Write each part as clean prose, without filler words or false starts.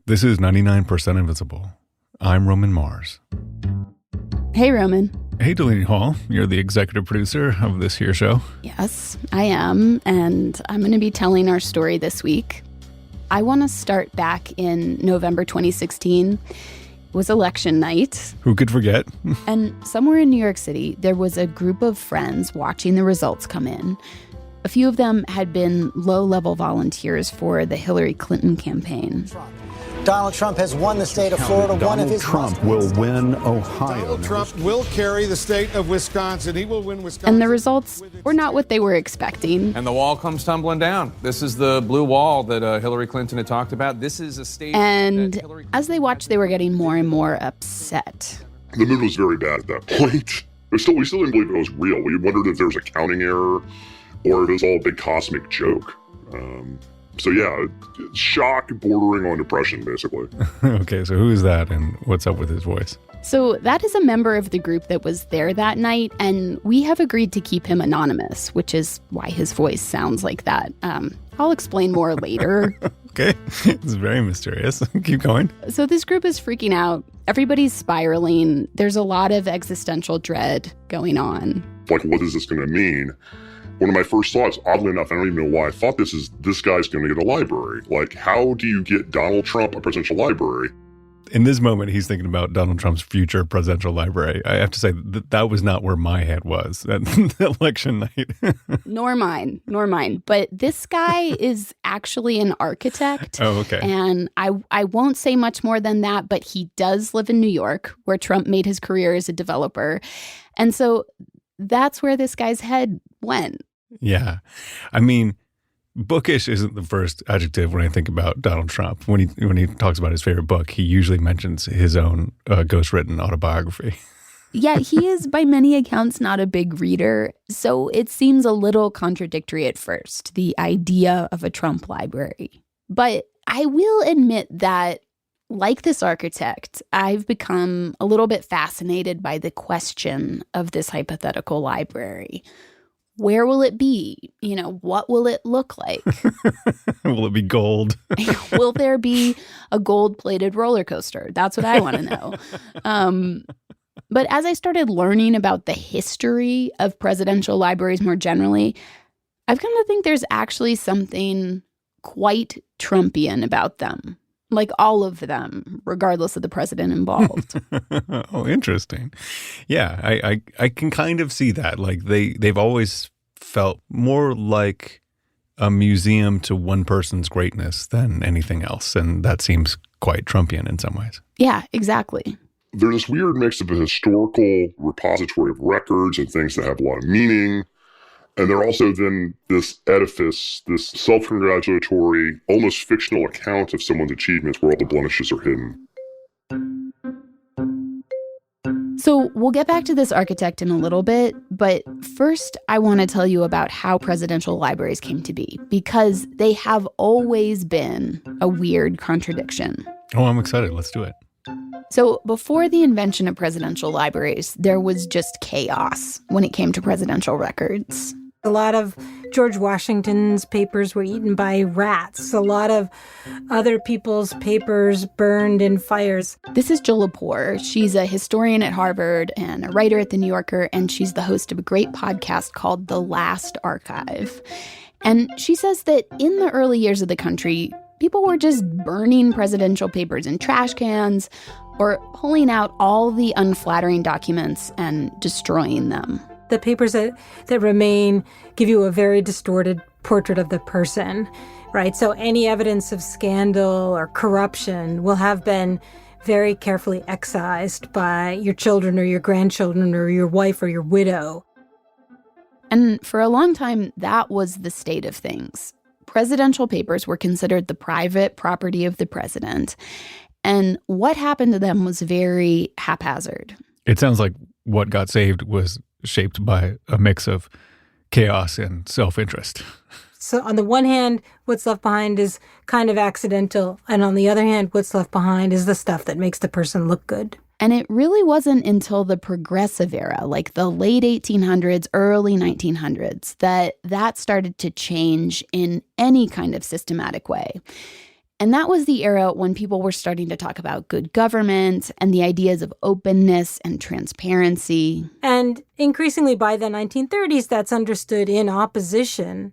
This is 99% Invisible. I'm Roman Mars. Hey, Roman. Hey, Delaney Hall. You're the executive producer of this here show. Yes, I am, and I'm going to be telling our story this week. I want to start back in November 2016. It was election night. Who could forget? And somewhere in New York City, there was a group of friends watching the results come in. A few of them had been low-level volunteers for the Hillary Clinton campaign. Donald Trump has won the state of Florida. Donald Trump will win Ohio. Donald Trump will carry the state of Wisconsin. He will win Wisconsin. And the results were not what they were expecting. And the wall comes tumbling down. This is the blue wall that Hillary Clinton had talked about. This is a state. And as they watched, they were getting more and more upset. The mood was very bad at that point. We still didn't believe it was real. We wondered if there was a counting error or if it was all a big cosmic joke. So yeah, shock bordering on depression, basically. Okay, so who is that and what's up with his voice? So that is a member of the group that was there that night, and we have agreed to keep him anonymous, which is why his voice sounds like that. I'll explain more later. Okay, it's very mysterious. Keep going. So this group is freaking out. Everybody's spiraling. There's a lot of existential dread going on. Like, what is this going to mean? One of my first thoughts, oddly enough, I don't even know why I thought this guy's going to get a library. Like, how do you get Donald Trump a presidential library? In this moment, he's thinking about Donald Trump's future presidential library. I have to say that was not where my head was at election night. Nor mine. But this guy is actually an architect. Oh, okay. And I won't say much more than that, but he does live in New York, where Trump made his career as a developer. And so that's where this guy's head went. Yeah. I mean, bookish isn't the first adjective when I think about Donald Trump. When he talks about his favorite book, he usually mentions his own ghostwritten autobiography. Yeah, he is by many accounts not a big reader, so it seems a little contradictory at first, the idea of a Trump library. But I will admit that, like this architect, I've become a little bit fascinated by the question of this hypothetical library. Where will it be? What will it look like? Will it be gold? Will there be a gold-plated roller coaster? That's what I want to know. But as I started learning about the history of presidential libraries more generally, I've come to think there's actually something quite Trumpian about them. Like all of them, regardless of the president involved. Oh, interesting. Yeah, I can kind of see that. Like they've always felt more like a museum to one person's greatness than anything else. And that seems quite Trumpian in some ways. Yeah, exactly. There's this weird mix of a historical repository of records and things that have a lot of meaning. And they're also then this edifice, this self-congratulatory, almost fictional account of someone's achievements where all the blemishes are hidden. So we'll get back to this architect in a little bit, but first I want to tell you about how presidential libraries came to be, because they have always been a weird contradiction. Oh, I'm excited. Let's do it. So before the invention of presidential libraries, there was just chaos when it came to presidential records. A lot of George Washington's papers were eaten by rats. A lot of other people's papers burned in fires. This is Jill Lepore. She's a historian at Harvard and a writer at The New Yorker, and she's the host of a great podcast called The Last Archive. And she says that in the early years of the country, people were just burning presidential papers in trash cans or pulling out all the unflattering documents and destroying them. The papers that remain give you a very distorted portrait of the person, right? So any evidence of scandal or corruption will have been very carefully excised by your children or your grandchildren or your wife or your widow. And for a long time, that was the state of things. Presidential papers were considered the private property of the president. And what happened to them was very haphazard. It sounds like what got saved was shaped by a mix of chaos and self-interest. So on the one hand, what's left behind is kind of accidental. And on the other hand, what's left behind is the stuff that makes the person look good. And it really wasn't until the progressive era, like the late 1800s, early 1900s, that started to change in any kind of systematic way. And that was the era when people were starting to talk about good government and the ideas of openness and transparency. And increasingly by the 1930s, that's understood in opposition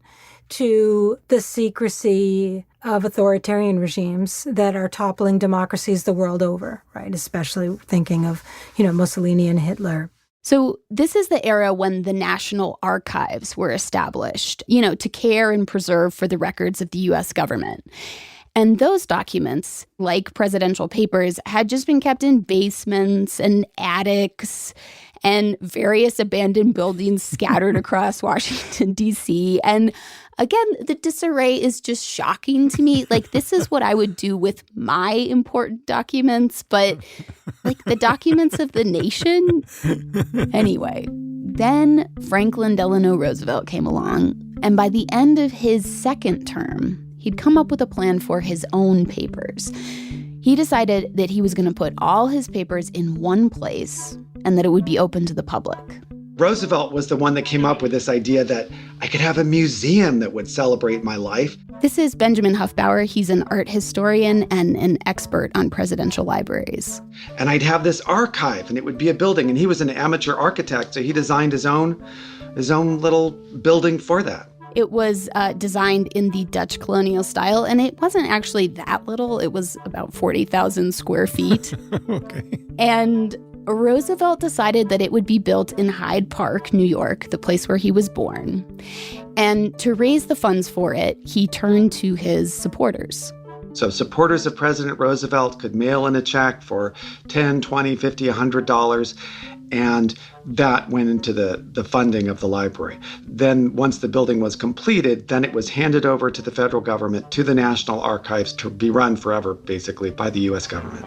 to the secrecy of authoritarian regimes that are toppling democracies the world over, right? Especially thinking of, Mussolini and Hitler. So this is the era when the National Archives were established, to care and preserve for the records of the U.S. government. And those documents, like presidential papers, had just been kept in basements and attics and various abandoned buildings scattered across Washington, D.C. And again, the disarray is just shocking to me. Like, this is what I would do with my important documents, but like the documents of the nation? Anyway, then Franklin Delano Roosevelt came along, and by the end of his second term, he'd come up with a plan for his own papers. He decided that he was going to put all his papers in one place and that it would be open to the public. Roosevelt was the one that came up with this idea that I could have a museum that would celebrate my life. This is Benjamin Huffbauer. He's an art historian and an expert on presidential libraries. And I'd have this archive, and it would be a building. And he was an amateur architect, so he designed his own little building for that. It was designed in the Dutch colonial style, and it wasn't actually that little. It was about 40,000 square feet. Okay. And Roosevelt decided that it would be built in Hyde Park, New York, the place where he was born. And to raise the funds for it, he turned to his supporters. So supporters of President Roosevelt could mail in a check for $10, $20, $50, $100, and that went into the funding of the library. Then once the building was completed, then it was handed over to the federal government, to the National Archives, to be run forever, basically, by the U.S. government.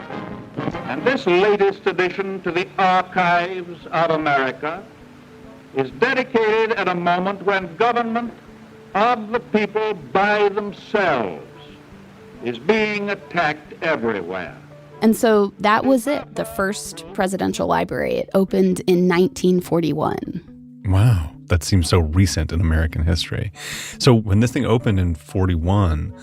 And this latest addition to the Archives of America is dedicated at a moment when government of the people by themselves is being attacked everywhere. And so that was it, the first presidential library. It opened in 1941. Wow, that seems so recent in American history. So when this thing opened in 41,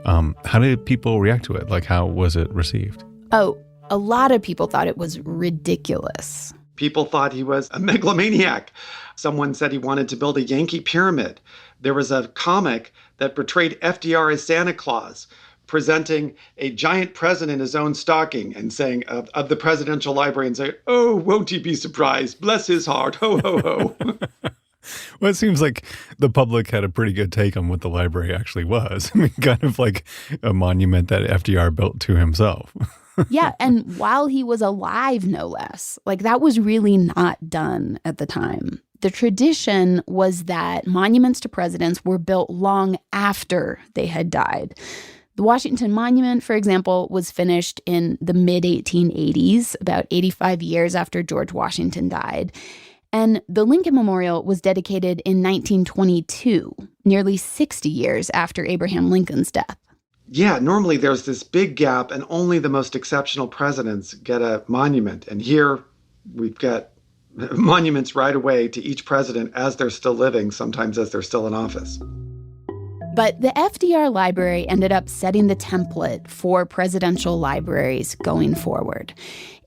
how did people react to it? Like, how was it received? Oh, a lot of people thought it was ridiculous. People thought he was a megalomaniac. Someone said he wanted to build a Yankee Pyramid. There was a comic that portrayed FDR as Santa Claus, presenting a giant present in his own stocking and saying of the presidential library and saying, "Oh, won't he be surprised? Bless his heart. Ho, ho, ho." Well, it seems like the public had a pretty good take on what the library actually was. I mean, kind of like a monument that FDR built to himself. Yeah, and while he was alive, no less. Like, that was really not done at the time. The tradition was that monuments to presidents were built long after they had died. The Washington Monument, for example, was finished in the mid-1880s, about 85 years after George Washington died. And the Lincoln Memorial was dedicated in 1922, nearly 60 years after Abraham Lincoln's death. Yeah, normally there's this big gap and only the most exceptional presidents get a monument. And here we've got monuments right away to each president as they're still living, sometimes as they're still in office. But the FDR Library ended up setting the template for presidential libraries going forward.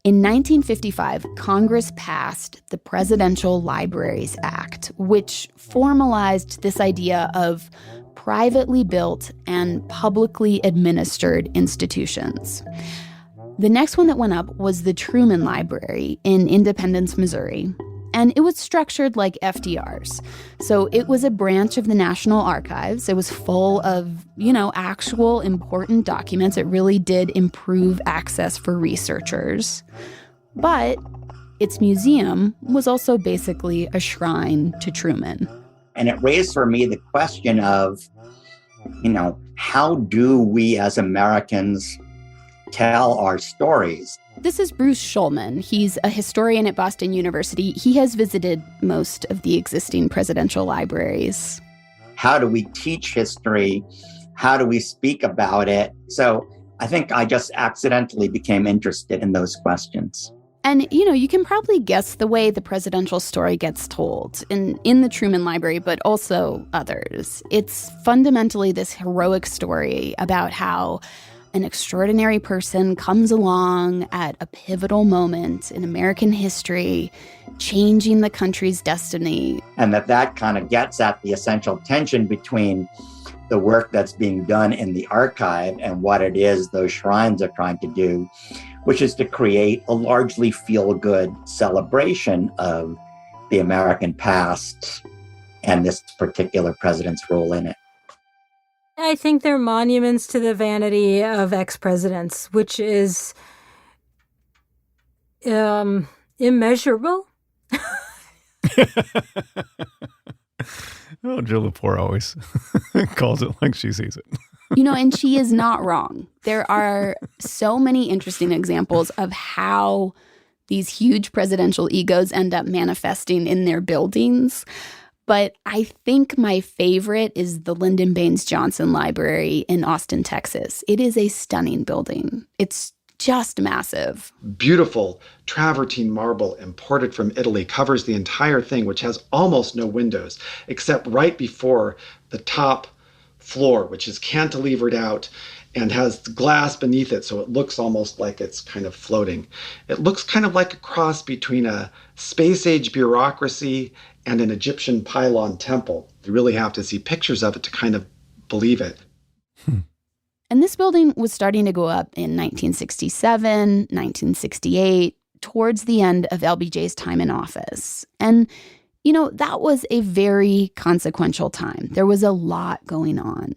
In 1955, Congress passed the Presidential Libraries Act, which formalized this idea of privately built and publicly administered institutions. The next one that went up was the Truman Library in Independence, Missouri. And it was structured like FDR's. So it was a branch of the National Archives. It was full of, actual important documents. It really did improve access for researchers. But its museum was also basically a shrine to Truman. And it raised for me the question of, how do we as Americans tell our stories? This is Bruce Schulman. He's a historian at Boston University. He has visited most of the existing presidential libraries. How do we teach history? How do we speak about it? So I think I just accidentally became interested in those questions. And, you can probably guess the way the presidential story gets told in the Truman Library, but also others. It's fundamentally this heroic story about how an extraordinary person comes along at a pivotal moment in American history, changing the country's destiny. And that kind of gets at the essential tension between the work that's being done in the archive and what it is those shrines are trying to do, which is to create a largely feel-good celebration of the American past and this particular president's role in it. I think they're monuments to the vanity of ex-presidents, which is immeasurable. Oh, Jill Lepore always calls it like she sees it. And she is not wrong. There are so many interesting examples of how these huge presidential egos end up manifesting in their buildings. But I think my favorite is the Lyndon Baines Johnson Library in Austin, Texas. It is a stunning building. It's just massive. Beautiful travertine marble imported from Italy covers the entire thing, which has almost no windows, except right before the top floor, which is cantilevered out and has glass beneath it, so it looks almost like it's kind of floating. It looks kind of like a cross between a space-age bureaucracy and an Egyptian pylon temple. You really have to see pictures of it to kind of believe it. And this building was starting to go up in 1967, 1968, towards the end of LBJ's time in office. And, that was a very consequential time. There was a lot going on.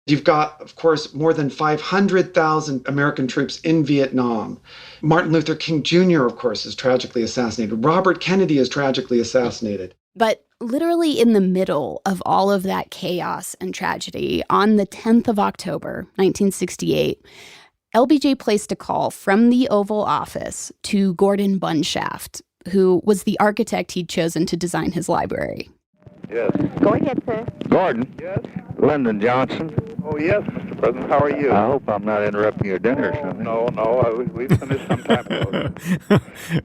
You've got, of course, more than 500,000 American troops in Vietnam. Martin Luther King Jr., of course, is tragically assassinated. Robert Kennedy is tragically assassinated. But literally in the middle of all of that chaos and tragedy, on the 10th of October, 1968, LBJ placed a call from the Oval Office to Gordon Bunshaft, who was the architect he'd chosen to design his library. Yes. Go ahead, sir. Gordon. Yes. Lyndon Johnson. Oh, yes, Mr. President. How are you? I hope I'm not interrupting your dinner or something. No. We finished some time ago.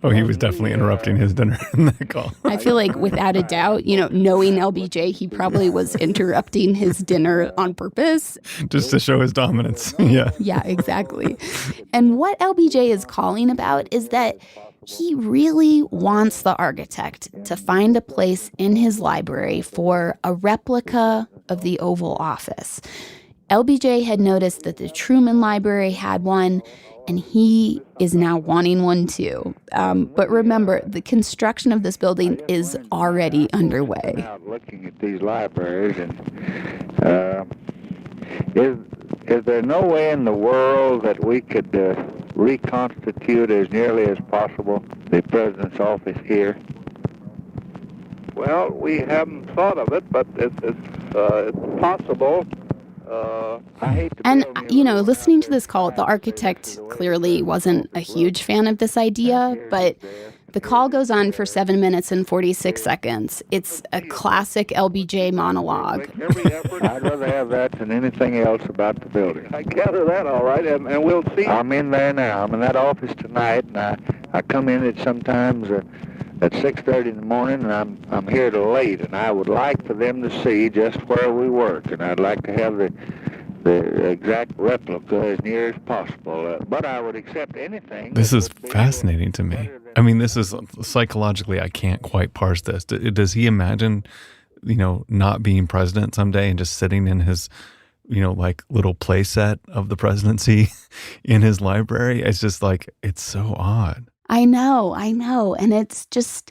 Oh, he was definitely interrupting his dinner in that call. I feel like without a doubt, knowing LBJ, he probably was interrupting his dinner on purpose. Just to show his dominance. Yeah. Yeah, exactly. And what LBJ is calling about is that he really wants the architect to find a place in his library for a replica of the Oval Office. LBJ had noticed that the Truman Library had one, and he is now wanting one too. But remember, the construction of this building is already underway. Out looking at these libraries, and is there no way in the world that we could reconstitute as nearly as possible the president's office here? Well, we haven't thought of it, but it's possible. And, listening to this call, the architect clearly wasn't a huge fan of this idea, but the call goes on for 7 minutes and 46 seconds. It's a classic LBJ monologue. I'd rather have that than anything else about the building. I gather that all right, and we'll see. I'm in there now. I'm in that office tonight, and I come in at sometimes at 6:30 in the morning, and I'm here till late, and I would like for them to see just where we work, and I'd like to have the exact replica as near as possible. But I would accept anything. This is fascinating to me. I mean, this is psychologically, I can't quite parse this. Does he imagine, not being president someday and just sitting in his, like little play set of the presidency in his library? It's just like, it's so odd. I know. And it's just,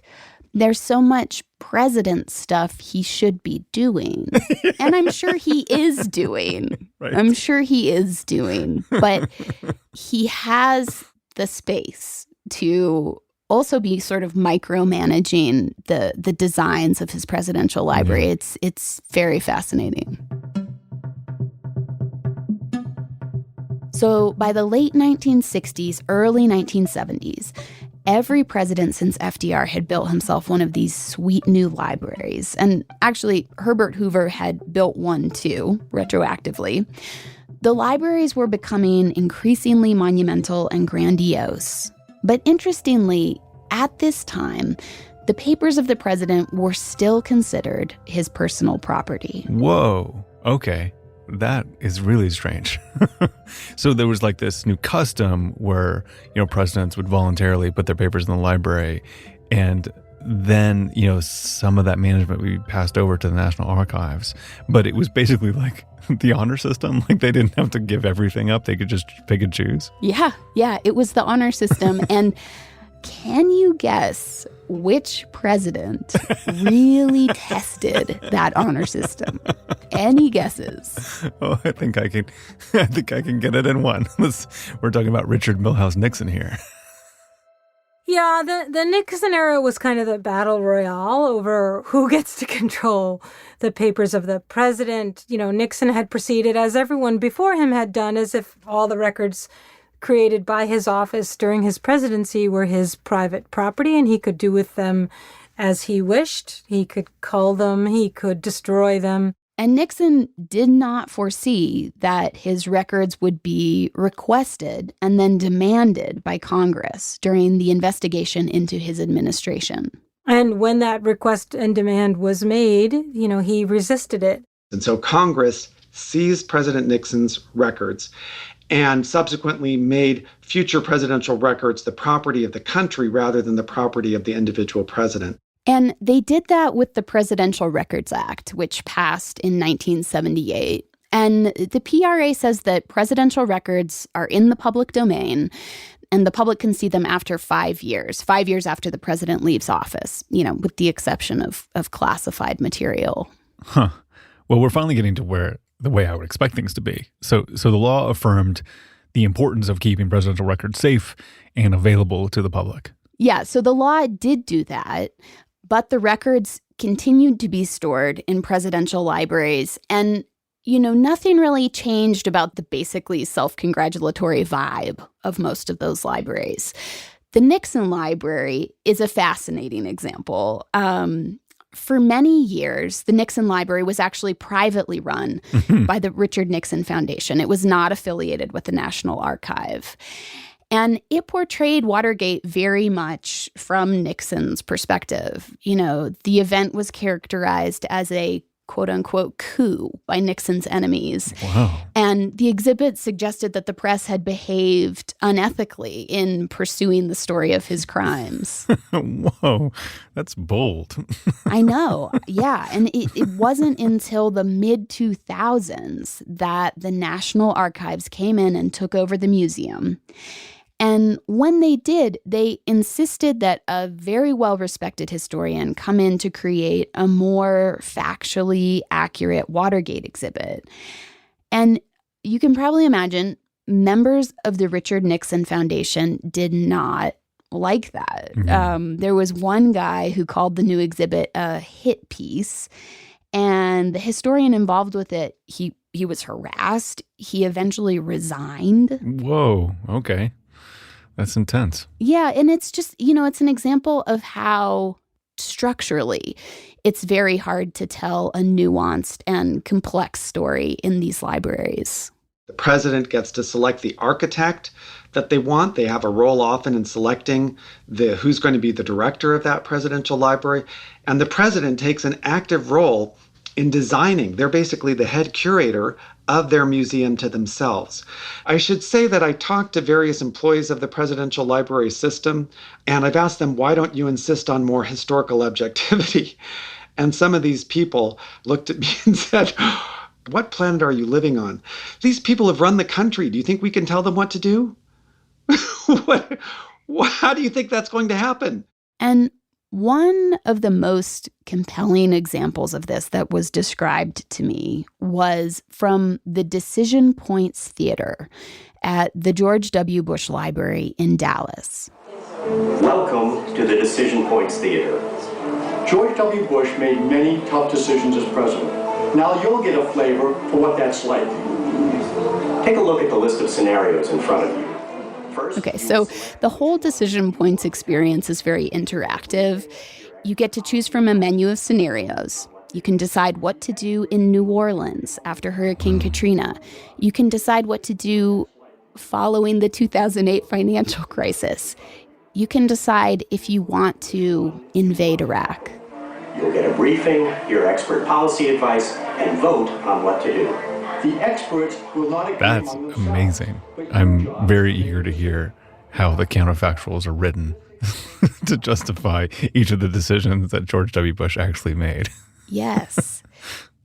there's so much president stuff he should be doing. And I'm sure he is doing. Right. I'm sure he is doing. But he has the space to also be sort of micromanaging the designs of his presidential library. Mm-hmm. It's very fascinating. So by the late 1960s, early 1970s, every president since FDR had built himself one of these sweet new libraries. And actually, Herbert Hoover had built one too, retroactively. The libraries were becoming increasingly monumental and grandiose. But interestingly, at this time, the papers of the president were still considered his personal property. Whoa. Okay. That is really strange. So there was like this new custom where, presidents would voluntarily put their papers in the library, and then, some of that management would be passed over to the National Archives. But it was basically like the honor system. Like they didn't have to give everything up. They could just pick and choose. Yeah, it was the honor system. And can you guess which president really tested that honor system? Any guesses? Oh, I think I can get it in one. We're talking about Richard Milhouse Nixon here. Yeah, the Nixon era was kind of the battle royale over who gets to control the papers of the president. Nixon had proceeded, as everyone before him had done, as if all the records created by his office during his presidency were his private property, and he could do with them as he wished. He could cull them, he could destroy them. And Nixon did not foresee that his records would be requested and then demanded by Congress during the investigation into his administration. And when that request and demand was made, he resisted it. And so Congress seized President Nixon's records and subsequently made future presidential records the property of the country rather than the property of the individual president. And they did that with the Presidential Records Act, which passed in 1978. And the PRA says that presidential records are in the public domain, and the public can see them after 5 years after the president leaves office, with the exception of classified material. Huh. Well, we're finally getting to the way I would expect things to be. So the law affirmed the importance of keeping presidential records safe and available to the public. Yeah, so the law did do that, but the records continued to be stored in presidential libraries. And, nothing really changed about the basically self-congratulatory vibe of most of those libraries. The Nixon Library is a fascinating example. For many years, the Nixon Library was actually privately run by the Richard Nixon Foundation. It was not affiliated with the National Archive. And it portrayed Watergate very much from Nixon's perspective. The event was characterized as a quote-unquote coup by Nixon's enemies. Wow. And the exhibit suggested that the press had behaved unethically in pursuing the story of his crimes. Whoa, that's bold. I know, yeah. And it wasn't until the mid-2000s that the National Archives came in and took over the museum. And when they did, they insisted that a very well-respected historian come in to create a more factually accurate Watergate exhibit. And you can probably imagine members of the Richard Nixon Foundation did not like that. Mm-hmm. There was one guy who called the new exhibit a hit piece, and the historian involved with it, he was harassed. He eventually resigned. Whoa, okay. That's intense. Yeah, and it's just, it's an example of how structurally it's very hard to tell a nuanced and complex story in these libraries. The president gets to select the architect that they want. They have a role often in selecting who's going to be the director of that presidential library. And the president takes an active role in designing. They're basically the head curator of their museum to themselves. I should say that I talked to various employees of the presidential library system, and I've asked them, why don't you insist on more historical objectivity? And some of these people looked at me and said, what planet are you living on? These people have run the country. Do you think we can tell them what to do? How do you think that's going to happen? And one of the most compelling examples of this that was described to me was from the Decision Points Theater at the George W. Bush Library in Dallas. Welcome to the Decision Points Theater. George W. Bush made many tough decisions as president. Now you'll get a flavor for what that's like. Take a look at the list of scenarios in front of you. Okay, so the whole Decision Points experience is very interactive. You get to choose from a menu of scenarios. You can decide what to do in New Orleans after Hurricane Katrina. You can decide what to do following the 2008 financial crisis. You can decide if you want to invade Iraq. You'll get a briefing, hear expert policy advice, and vote on what to do. The experts will not agree That's among themselves. amazing. I'm very eager to hear how the counterfactuals are written to justify each of the decisions that George W. Bush actually made. Yes.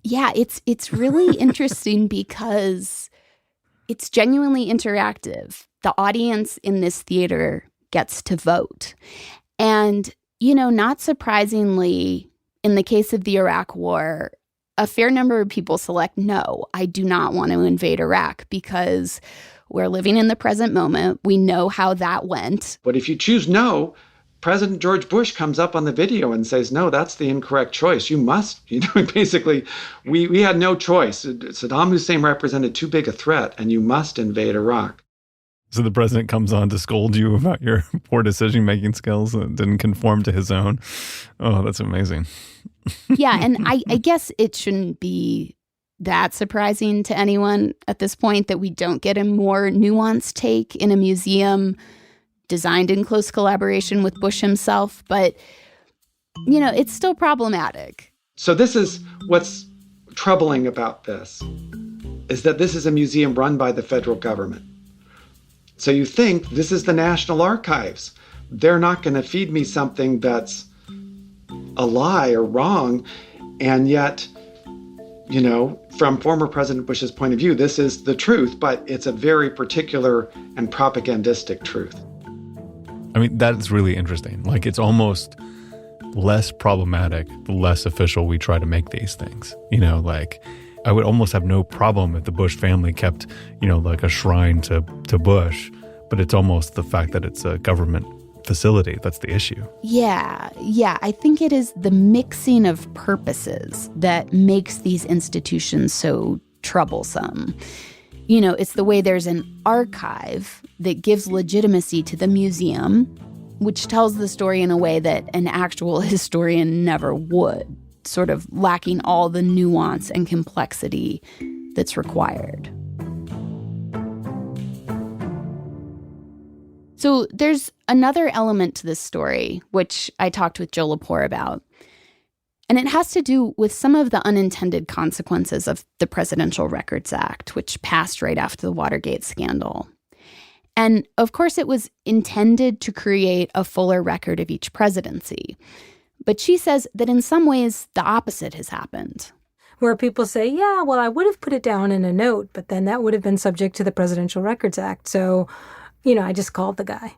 Yeah, it's really interesting because it's genuinely interactive. The audience in this theater gets to vote. And, not surprisingly, in the case of the Iraq War, a fair number of people select no, I do not want to invade Iraq because we're living in the present moment. We know how that went. But if you choose no, President George Bush comes up on the video and says, no, that's the incorrect choice. You must, basically, we had no choice. Saddam Hussein represented too big a threat, and you must invade Iraq. So the president comes on to scold you about your poor decision-making skills that didn't conform to his own. Oh, that's amazing. Yeah, and I guess it shouldn't be that surprising to anyone at this point that we don't get a more nuanced take in a museum designed in close collaboration with Bush himself. But, it's still problematic. So this is what's troubling about this, is that this is a museum run by the federal government. So you think this is the National Archives. They're not going to feed me something that's a lie or wrong. And yet, from former President Bush's point of view, this is the truth, but it's a very particular and propagandistic truth. I mean, that's really interesting. Like, it's almost less problematic the less official we try to make these things. I would almost have no problem if the Bush family kept, like a shrine to Bush, but it's almost the fact that it's a government facility that's the issue. Yeah. I think it is the mixing of purposes that makes these institutions so troublesome. It's the way there's an archive that gives legitimacy to the museum, which tells the story in a way that an actual historian never would, sort of lacking all the nuance and complexity that's required. So there's another element to this story, which I talked with Joe Lepore about. And it has to do with some of the unintended consequences of the Presidential Records Act, which passed right after the Watergate scandal. And of course, it was intended to create a fuller record of each presidency. But she says that in some ways, the opposite has happened. Where people say, yeah, well, I would have put it down in a note, but then that would have been subject to the Presidential Records Act. So, I just called the guy.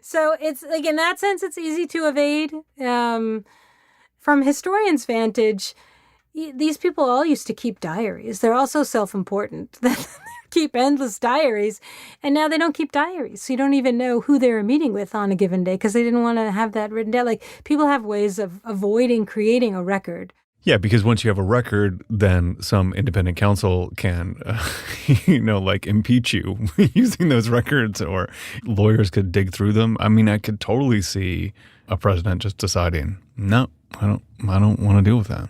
So it's, like, in that sense, it's easy to evade. From historians' vantage, these people all used to keep diaries. They're also self-important. They keep endless diaries, and now they don't keep diaries. So you don't even know who they were meeting with on a given day because they didn't want to have that written down. Like, people have ways of avoiding creating a record. Yeah, because once you have a record, then some independent counsel can, impeach you using those records, or lawyers could dig through them. I mean, I could totally see a president just deciding, no, I don't want to deal with that.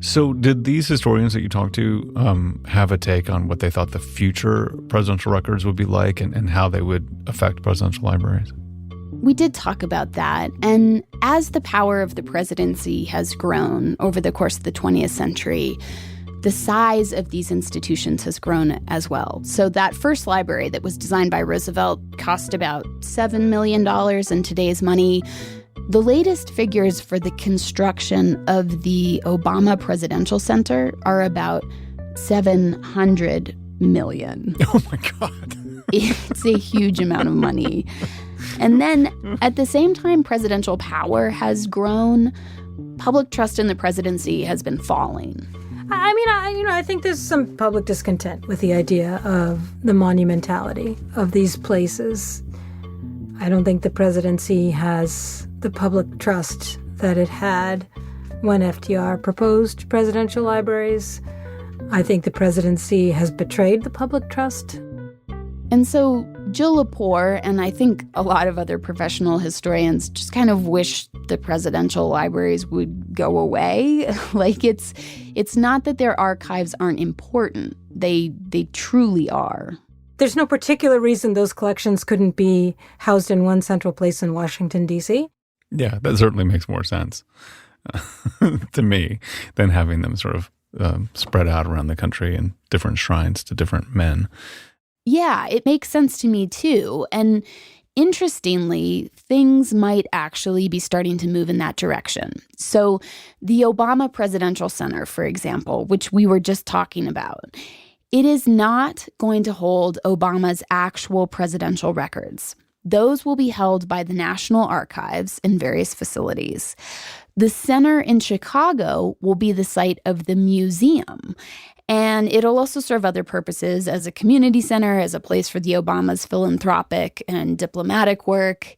So did these historians that you talked to have a take on what they thought the future presidential records would be like and how they would affect presidential libraries? We did talk about that. And as the power of the presidency has grown over the course of the 20th century, the size of these institutions has grown as well. So that first library that was designed by Roosevelt cost about $7 million in today's money. The latest figures for the construction of the Obama Presidential Center are about $700 million. Oh my God. It's a huge amount of money. And then at the same time presidential power has grown, public trust in the presidency has been falling. I think there's some public discontent with the idea of the monumentality of these places. I don't think the presidency has the public trust that it had when FDR proposed presidential libraries. I think the presidency has betrayed the public trust. And so Jill Lepore, and I think a lot of other professional historians, just kind of wish the presidential libraries would go away. Like, it's not that their archives aren't important. They truly are. There's no particular reason those collections couldn't be housed in one central place in Washington, D.C. Yeah, that certainly makes more sense to me than having them sort of spread out around the country in different shrines to different men. Yeah, it makes sense to me too. And interestingly, things might actually be starting to move in that direction. So the Obama Presidential Center, for example, which we were just talking about, it is not going to hold Obama's actual presidential records. Those will be held by the National Archives in various facilities. The center in Chicago will be the site of the museum. And it'll also serve other purposes as a community center, as a place for the Obamas' philanthropic and diplomatic work.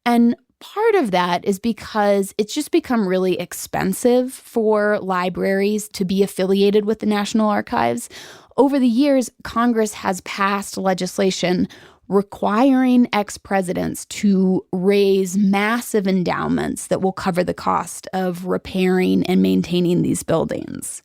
And part of that is because it's just become really expensive for libraries to be affiliated with the National Archives. Over the years, Congress has passed legislation requiring ex-presidents to raise massive endowments that will cover the cost of repairing and maintaining these buildings.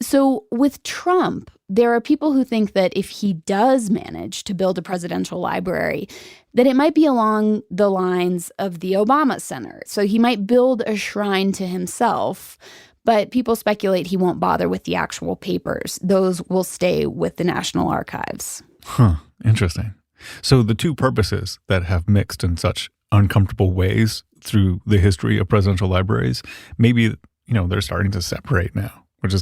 So with Trump, there are people who think that if he does manage to build a presidential library, that it might be along the lines of the Obama Center. So he might build a shrine to himself, but people speculate he won't bother with the actual papers. Those will stay with the National Archives. Huh, interesting. So the two purposes that have mixed in such uncomfortable ways through the history of presidential libraries, maybe, they're starting to separate now, which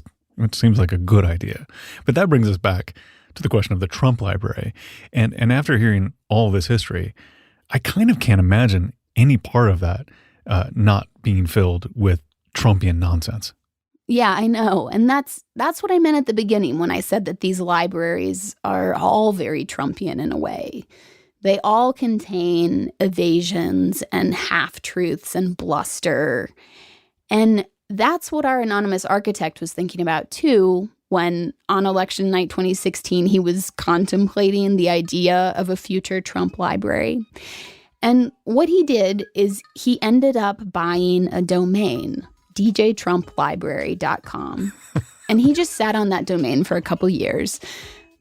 seems like a good idea. But that brings us back to the question of the Trump library. And after hearing all this history, I kind of can't imagine any part of that not being filled with Trumpian nonsense. Yeah, I know. And that's what I meant at the beginning when I said that these libraries are all very Trumpian in a way. They all contain evasions and half-truths and bluster. And that's what our anonymous architect was thinking about, too, when on election night 2016, he was contemplating the idea of a future Trump library. And what he did is he ended up buying a domain, djtrumplibrary.com. And he just sat on that domain for a couple years.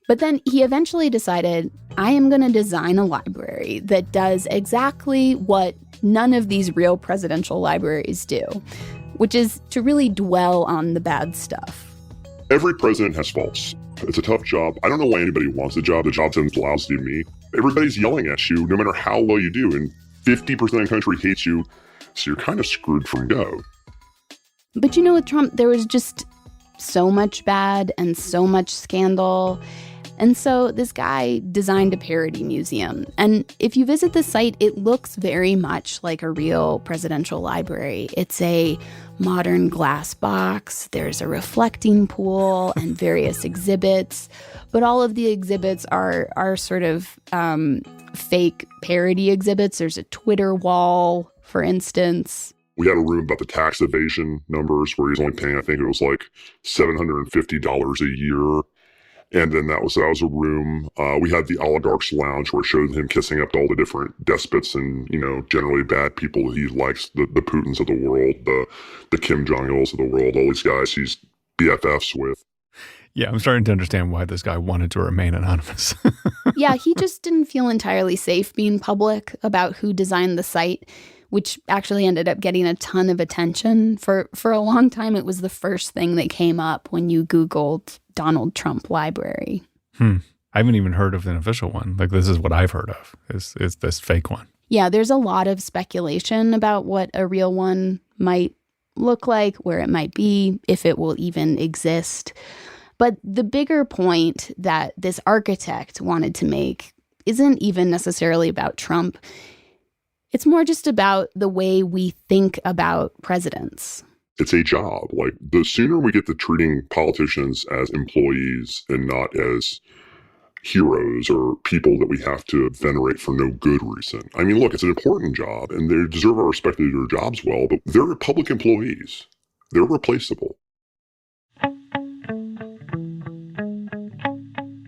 But then he eventually decided, I am going to design a library that does exactly what none of these real presidential libraries do, which is to really dwell on the bad stuff. Every president has faults. It's a tough job. I don't know why anybody wants the job. The job sounds lousy to me. Everybody's yelling at you no matter how well you do, and 50% of the country hates you, so you're kind of screwed from go. But with Trump, there was just so much bad and so much scandal. And so this guy designed a parody museum. And if you visit the site, it looks very much like a real presidential library. It's a modern glass box. There's a reflecting pool and various exhibits. But all of the exhibits are sort of fake parody exhibits. There's a Twitter wall, for instance. We had a room about the tax evasion numbers where he's only paying, I think it was like $750 a year. And then that was a room. We had the oligarch's lounge where it showed him kissing up to all the different despots and, generally bad people he likes, the Putins of the world, the Kim Jong-ils of the world, all these guys he's BFFs with. Yeah, I'm starting to understand why this guy wanted to remain anonymous. Yeah, he just didn't feel entirely safe being public about who designed the site, which actually ended up getting a ton of attention. For a long time, it was the first thing that came up when you Googled Donald Trump Library. I haven't even heard of an official one. Like, this is what I've heard of, is this fake one. Yeah, there's a lot of speculation about what a real one might look like, where it might be, if it will even exist. But the bigger point that this architect wanted to make isn't even necessarily about Trump. It's more just about the way we think about presidents. It's a job. Like, the sooner we get to treating politicians as employees and not as heroes or people that we have to venerate for no good reason. I mean, look, it's an important job and they deserve our respect to do their jobs well, but they're public employees. They're replaceable.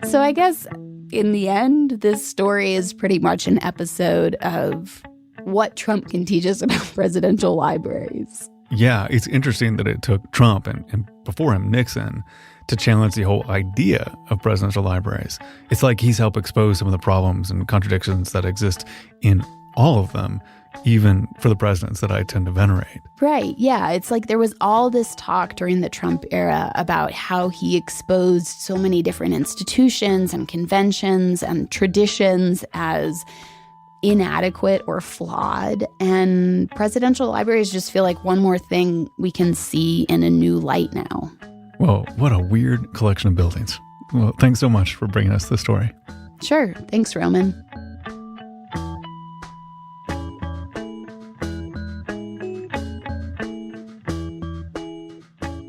So I guess in the end, this story is pretty much an episode of what Trump can teach us about presidential libraries. Yeah, it's interesting that it took Trump and before him Nixon to challenge the whole idea of presidential libraries. It's like he's helped expose some of the problems and contradictions that exist in all of them even for the presidents that I tend to venerate. Right. Yeah. It's like there was all this talk during the Trump era about how he exposed so many different institutions and conventions and traditions as inadequate or flawed. And presidential libraries just feel like one more thing we can see in a new light now. Well, what a weird collection of buildings. Well, thanks so much for bringing us the story. Sure. Thanks, Roman.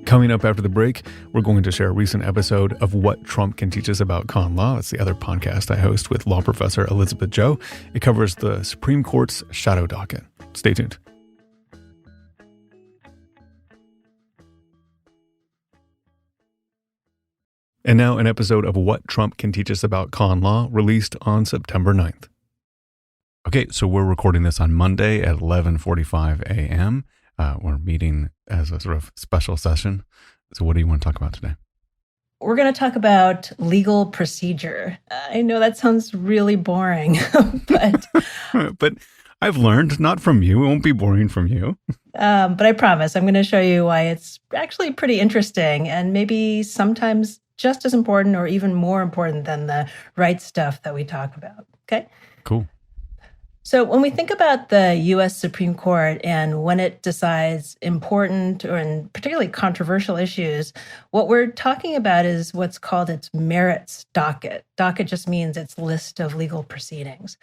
Coming up after the break, we're going to share a recent episode of What Trump Can Teach Us About Con Law. It's the other podcast I host with law professor Elizabeth Joh. It covers the Supreme Court's shadow docket. Stay tuned. And now an episode of What Trump Can Teach Us About Con Law, released on September 9th. Okay, so we're recording this on Monday at 11:45 a.m. We're meeting as a sort of special session. So what do you want to talk about today? We're going to talk about legal procedure. I know that sounds really boring, but... But I've learned, not from you. It won't be boring from you. But I promise I'm going to show you why it's actually pretty interesting and maybe sometimes just as important or even more important than the right stuff that we talk about. Okay? Cool. So when we think about the U.S. Supreme Court and when it decides important or and particularly controversial issues, what we're talking about is what's called its merits docket. Docket just means its list of legal proceedings.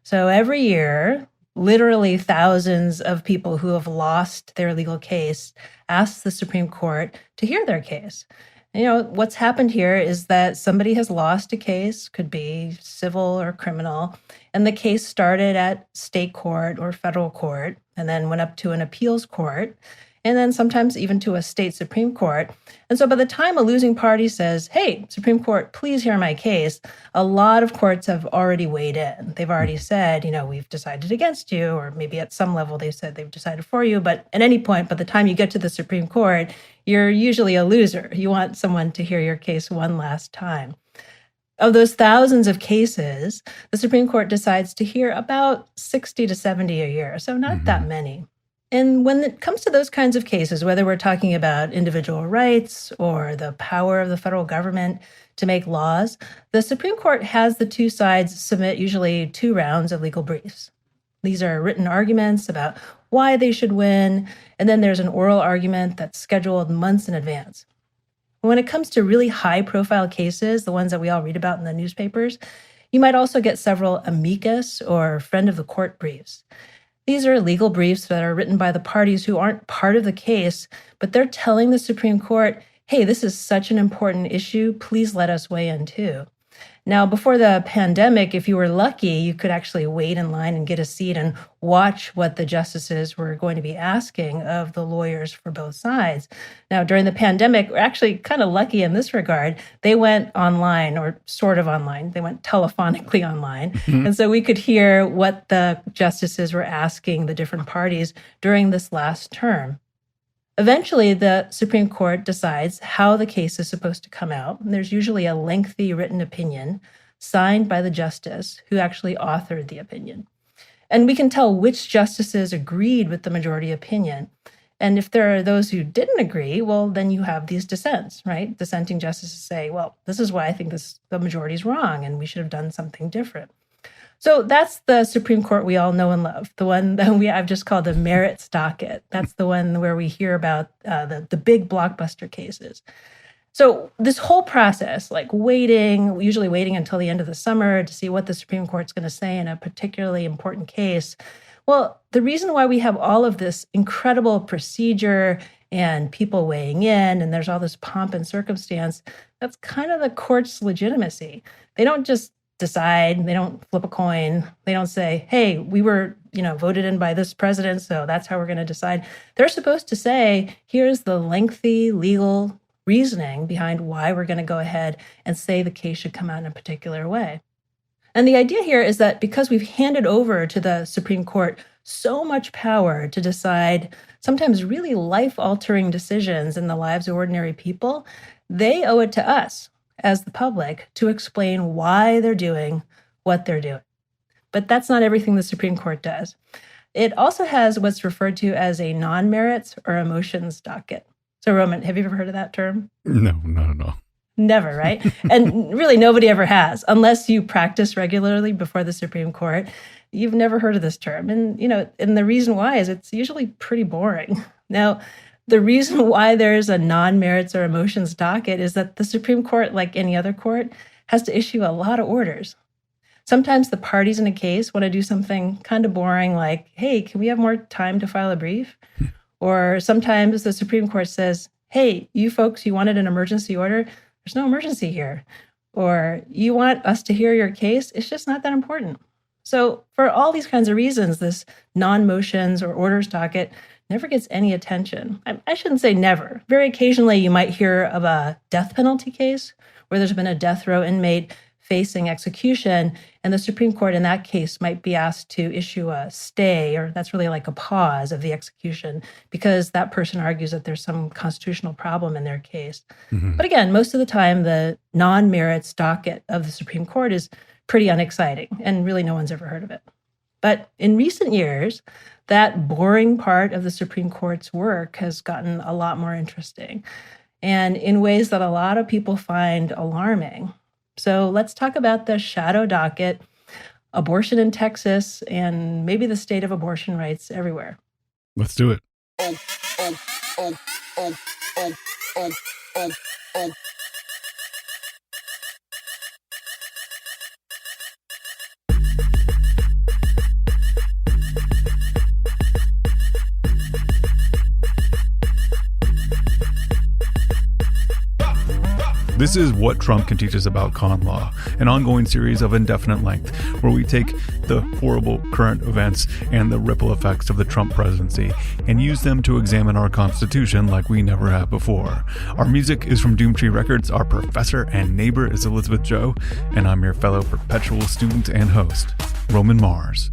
So every year, literally thousands of people who have lost their legal case ask the Supreme Court to hear their case. You know, what's happened here is that somebody has lost a case, could be civil or criminal, and the case started at state court or federal court and then went up to an appeals court and then sometimes even to a state Supreme Court. And so by the time a losing party says, hey, Supreme Court, please hear my case, a lot of courts have already weighed in. They've already said, you know, we've decided against you, or maybe at some level they've said they've decided for you. But at any point, by the time you get to the Supreme Court, you're usually a loser. You want someone to hear your case one last time. Of those thousands of cases, the Supreme Court decides to hear about 60 to 70 a year, so not that many. And when it comes to those kinds of cases, whether we're talking about individual rights or the power of the federal government to make laws, the Supreme Court has the two sides submit usually 2 rounds of legal briefs. These are written arguments about why they should win, and then there's an oral argument that's scheduled months in advance. When it comes to really high-profile cases, the ones that we all read about in the newspapers, you might also get several amicus or friend of the court briefs. These are legal briefs that are written by the parties who aren't part of the case, but they're telling the Supreme Court, hey, this is such an important issue, please let us weigh in too. Now, before the pandemic, if you were lucky, you could actually wait in line and get a seat and watch what the justices were going to be asking of the lawyers for both sides. Now, during the pandemic, we're actually kind of lucky in this regard. They went online, or sort of online. They went telephonically online. And so we could hear what the justices were asking the different parties during this last term. Eventually, the Supreme Court decides how the case is supposed to come out. And there's usually a lengthy written opinion signed by the justice who actually authored the opinion. And we can tell which justices agreed with the majority opinion. And if there are those who didn't agree, well, then you have these dissents, right? Dissenting justices say, well, this is why I think the majority is wrong and we should have done something different. So that's the Supreme Court we all know and love, the one that I've just called the merits docket. That's the one where we hear about the big blockbuster cases. So this whole process, like usually waiting until the end of the summer to see what the Supreme Court's going to say in a particularly important case. Well, the reason why we have all of this incredible procedure and people weighing in, and there's all this pomp and circumstance, that's kind of the court's legitimacy. They don't just decide, they don't flip a coin, they don't say, hey, we were, voted in by this president, so that's how we're going to decide. They're supposed to say, here's the lengthy legal reasoning behind why we're going to go ahead and say the case should come out in a particular way. And the idea here is that because we've handed over to the Supreme Court so much power to decide sometimes really life-altering decisions in the lives of ordinary people, they owe it to us as the public to explain why they're doing what they're doing. But that's not everything the Supreme Court does. It also has what's referred to as a non-merits or emotions docket. So, Roman, have you ever heard of that term? No, not at all. Never, right? And really, nobody ever has, unless you practice regularly before the Supreme Court. You've never heard of this term. And, and the reason why is it's usually pretty boring. Now, the reason why there's a non-merits or emotions docket is that the Supreme Court, like any other court, has to issue a lot of orders. Sometimes the parties in a case want to do something kind of boring, like, hey, can we have more time to file a brief? Or sometimes the Supreme Court says, hey, you folks, you wanted an emergency order? There's no emergency here. Or you want us to hear your case? It's just not that important. So for all these kinds of reasons, this non-motions or orders docket never gets any attention. I shouldn't say never. Very occasionally, you might hear of a death penalty case where there's been a death row inmate facing execution, and the Supreme Court in that case might be asked to issue a stay, or that's really like a pause of the execution, because that person argues that there's some constitutional problem in their case. Mm-hmm. But again, most of the time, the non-merits docket of the Supreme Court is pretty unexciting, and really no one's ever heard of it. But in recent years, that boring part of the Supreme Court's work has gotten a lot more interesting, and in ways that a lot of people find alarming. So let's talk about the shadow docket, abortion in Texas, and maybe the state of abortion rights everywhere. Let's do it. This is What Trump Can Teach Us About Con Law, an ongoing series of indefinite length where we take the horrible current events and the ripple effects of the Trump presidency and use them to examine our Constitution like we never have before. Our music is from Doomtree Records, our professor and neighbor is Elizabeth Joe, and I'm your fellow perpetual student and host, Roman Mars.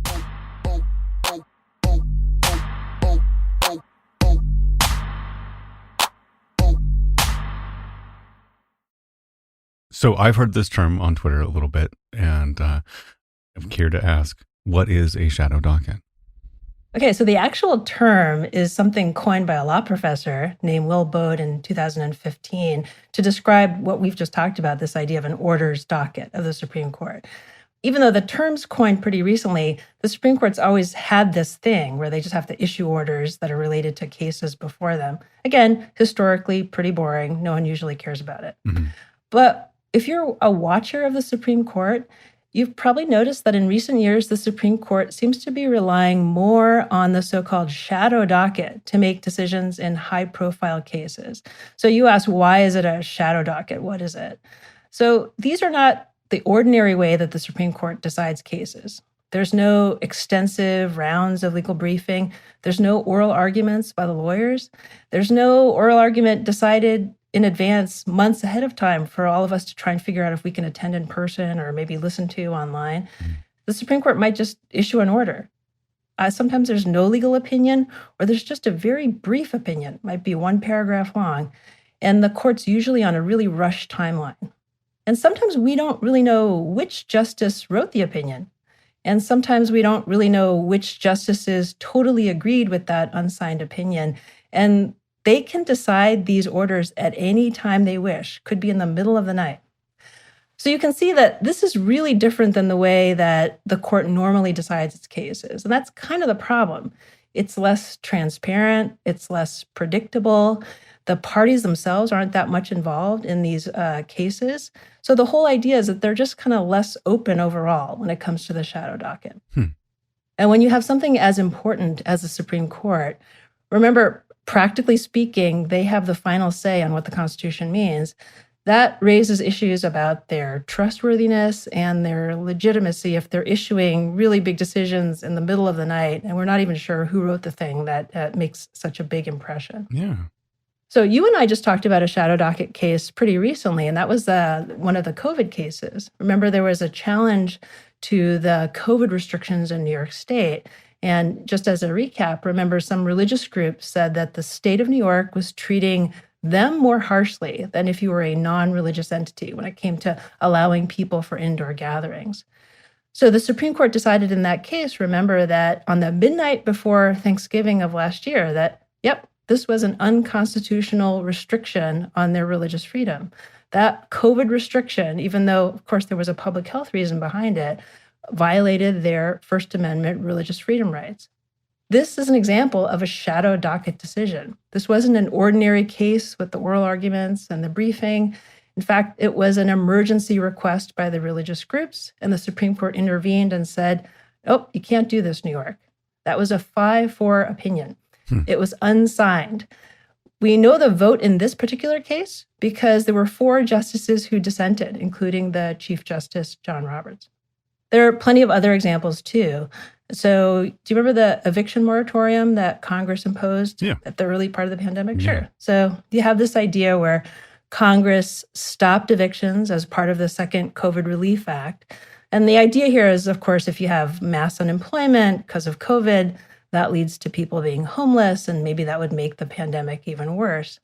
So I've heard this term on Twitter a little bit, and I'm here to ask, what is a shadow docket? Okay, so the actual term is something coined by a law professor named Will Bode in 2015 to describe what we've just talked about, this idea of an orders docket of the Supreme Court. Even though the term's coined pretty recently, the Supreme Court's always had this thing where they just have to issue orders that are related to cases before them. Again, historically, pretty boring. No one usually cares about it. Mm-hmm. But if you're a watcher of the Supreme Court, you've probably noticed that in recent years, the Supreme Court seems to be relying more on the so-called shadow docket to make decisions in high-profile cases. So you ask, why is it a shadow docket? What is it? So these are not the ordinary way that the Supreme Court decides cases. There's no extensive rounds of legal briefing. There's no oral arguments by the lawyers. There's no oral argument decided in advance, months ahead of time, for all of us to try and figure out if we can attend in person or maybe listen to online. The Supreme Court might just issue an order. Sometimes there's no legal opinion, or there's just a very brief opinion. It might be one paragraph long, and the court's usually on a really rushed timeline. And sometimes we don't really know which justice wrote the opinion. And sometimes we don't really know which justices totally agreed with that unsigned opinion. And they can decide these orders at any time they wish, could be in the middle of the night. So you can see that this is really different than the way that the court normally decides its cases. And that's kind of the problem. It's less transparent, it's less predictable. The parties themselves aren't that much involved in these cases. So the whole idea is that they're just kind of less open overall when it comes to the shadow docket. And when you have something as important as the Supreme Court, remember, practically speaking, they have the final say on what the Constitution means. That raises issues about their trustworthiness and their legitimacy if they're issuing really big decisions in the middle of the night, and we're not even sure who wrote the thing that makes such a big impression. Yeah. So you and I just talked about a shadow docket case pretty recently, and that was one of the COVID cases. Remember, there was a challenge to the COVID restrictions in New York State. And just as a recap, remember, some religious groups said that the state of New York was treating them more harshly than if you were a non-religious entity when it came to allowing people for indoor gatherings. So the Supreme Court decided in that case, remember, that on the midnight before Thanksgiving of last year, that, yep, this was an unconstitutional restriction on their religious freedom. That COVID restriction, even though, of course, there was a public health reason behind it, violated their First Amendment religious freedom rights. This is an example of a shadow docket decision. This wasn't an ordinary case with the oral arguments and the briefing. In fact, it was an emergency request by the religious groups, and the Supreme Court intervened and said, oh, you can't do this, New York. That was a 5-4 opinion. It was unsigned. We know the vote in this particular case because there were 4 justices who dissented, including the Chief Justice, John Roberts. There are plenty of other examples, too. So do you remember the eviction moratorium that Congress imposed at the early part of the pandemic? Yeah. Sure. So you have this idea where Congress stopped evictions as part of the second COVID Relief Act. And the idea here is, of course, if you have mass unemployment because of COVID, that leads to people being homeless, and maybe that would make the pandemic even worse.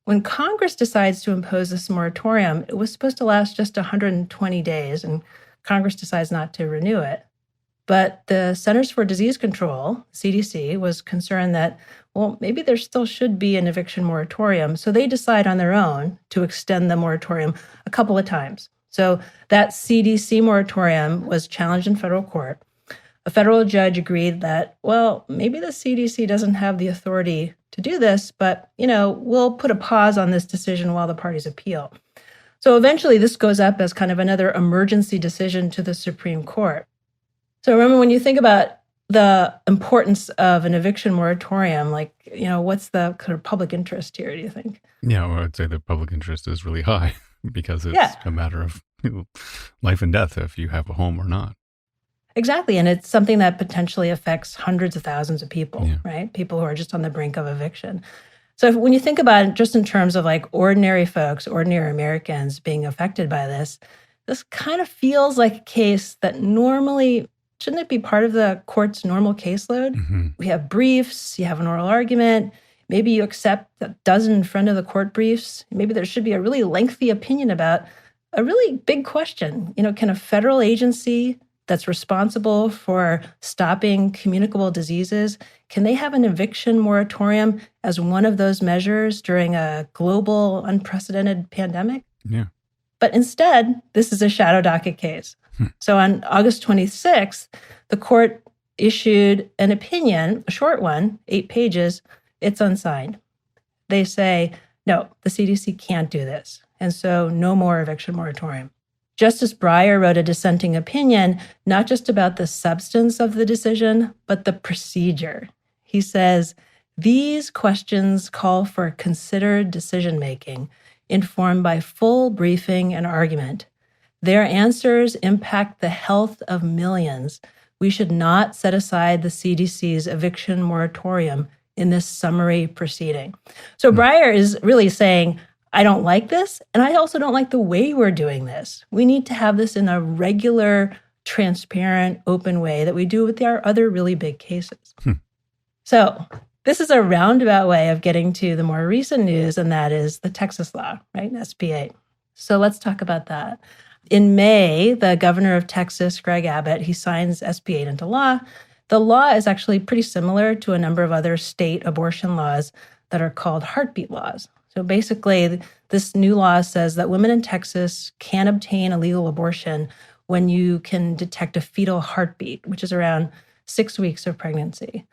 When Congress decides to impose this moratorium, it was supposed to last just 120 days, and Congress decides not to renew it. But the Centers for Disease Control, CDC, was concerned that, well, maybe there still should be an eviction moratorium. So they decide on their own to extend the moratorium a couple of times. So that CDC moratorium was challenged in federal court. A federal judge agreed that, well, maybe the CDC doesn't have the authority to do this, but, we'll put a pause on this decision while the parties appeal. So eventually this goes up as kind of another emergency decision to the Supreme Court. So remember, when you think about the importance of an eviction moratorium, what's the kind of public interest here, do you think? Yeah, well, I'd say the public interest is really high because it's a matter of life and death if you have a home or not. Exactly. And it's something that potentially affects hundreds of thousands of people, right? People who are just on the brink of eviction. So when you think about it just in terms of ordinary folks, ordinary Americans being affected by this kind of feels like a case that normally, shouldn't it be part of the court's normal caseload? Mm-hmm. We have briefs, you have an oral argument, maybe you accept a dozen in front of the court briefs. Maybe there should be a really lengthy opinion about a really big question. Can a federal agency that's responsible for stopping communicable diseases, can they have an eviction moratorium as one of those measures during a global, unprecedented pandemic? Yeah. But instead, this is a shadow docket case. So on August 26th, the court issued an opinion, a short one, 8 pages. It's unsigned. They say, no, the CDC can't do this. And so no more eviction moratorium. Justice Breyer wrote a dissenting opinion, not just about the substance of the decision, but the procedure. He says, these questions call for considered decision-making, informed by full briefing and argument. Their answers impact the health of millions. We should not set aside the CDC's eviction moratorium in this summary proceeding. So Breyer is really saying, I don't like this, and I also don't like the way we're doing this. We need to have this in a regular, transparent, open way that we do with our other really big cases. So this is a roundabout way of getting to the more recent news, and that is the Texas law, right, SB 8. So let's talk about that. In May, the governor of Texas, Greg Abbott, he signs SB 8 into law. The law is actually pretty similar to a number of other state abortion laws that are called heartbeat laws. So basically, this new law says that women in Texas can obtain a legal abortion when you can detect a fetal heartbeat, which is around 6 weeks of pregnancy.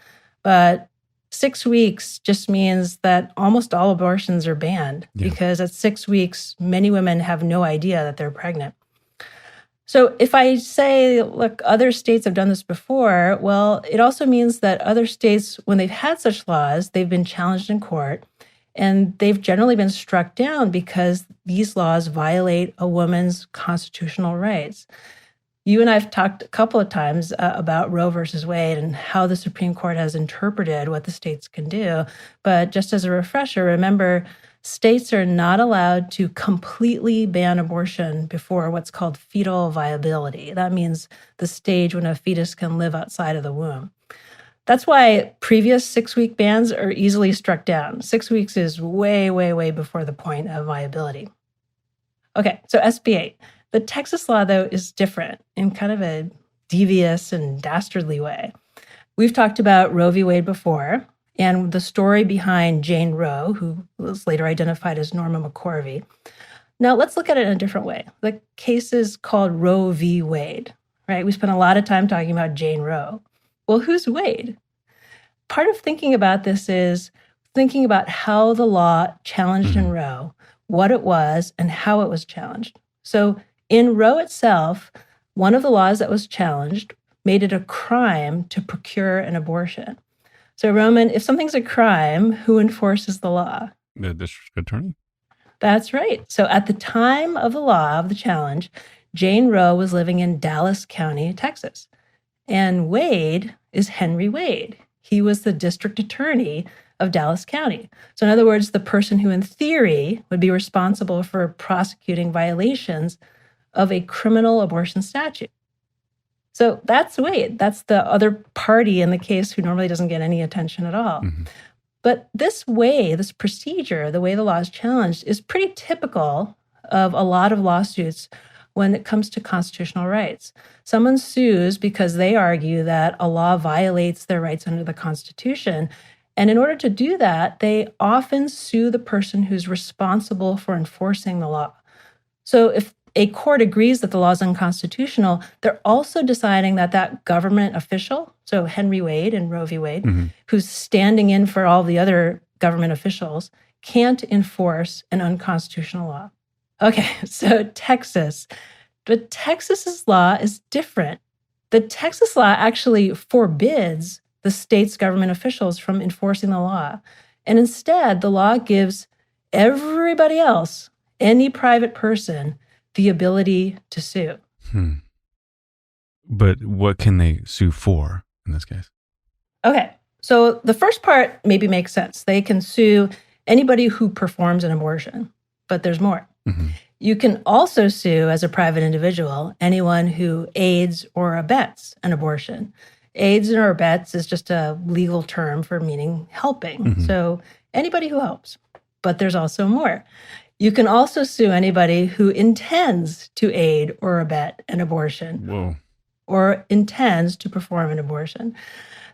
But 6 weeks just means that almost all abortions are banned because at 6 weeks, many women have no idea that they're pregnant. So if I say, look, other states have done this before, well, it also means that other states, when they've had such laws, they've been challenged in court. And they've generally been struck down because these laws violate a woman's constitutional rights. You and I have talked a couple of times about Roe versus Wade and how the Supreme Court has interpreted what the states can do. But just as a refresher, remember, states are not allowed to completely ban abortion before what's called fetal viability. That means the stage when a fetus can live outside of the womb. That's why previous 6-week bans are easily struck down. 6 weeks is way, way, way before the point of viability. Okay, so SB 8. The Texas law, though, is different in kind of a devious and dastardly way. We've talked about Roe v. Wade before, and the story behind Jane Roe, who was later identified as Norma McCorvey. Now, let's look at it in a different way. The case is called Roe v. Wade, right? We spent a lot of time talking about Jane Roe. Well, who's Wade? Part of thinking about this is thinking about how the law challenged in Roe, what it was, and how it was challenged. So in Roe itself, one of the laws that was challenged made it a crime to procure an abortion. So, Roman, if something's a crime, who enforces the law? The district attorney? That's right. So at the time of the law, of the challenge, Jane Roe was living in Dallas County, Texas. And Wade is Henry Wade. He was the district attorney of Dallas County. So in other words, the person who in theory would be responsible for prosecuting violations of a criminal abortion statute. So that's Wade. That's the other party in the case who normally doesn't get any attention at all. But this way, this procedure, the way the law is challenged, is pretty typical of a lot of lawsuits when it comes to constitutional rights. Someone sues because they argue that a law violates their rights under the Constitution. And in order to do that, they often sue the person who's responsible for enforcing the law. So if a court agrees that the law is unconstitutional, they're also deciding that that government official, so Henry Wade and Roe v. Wade, who's standing in for all the other government officials, can't enforce an unconstitutional law. Okay, so Texas. But Texas's law is different. The Texas law actually forbids the state's government officials from enforcing the law. And instead, the law gives everybody else, any private person, the ability to sue. But what can they sue for in this case? Okay, so the first part maybe makes sense. They can sue anybody who performs an abortion, but there's more. You can also sue as a private individual anyone who aids or abets an abortion. Aids or abets is just a legal term for meaning helping. So anybody who helps, but there's also more. You can also sue anybody who intends to aid or abet an abortion or intends to perform an abortion.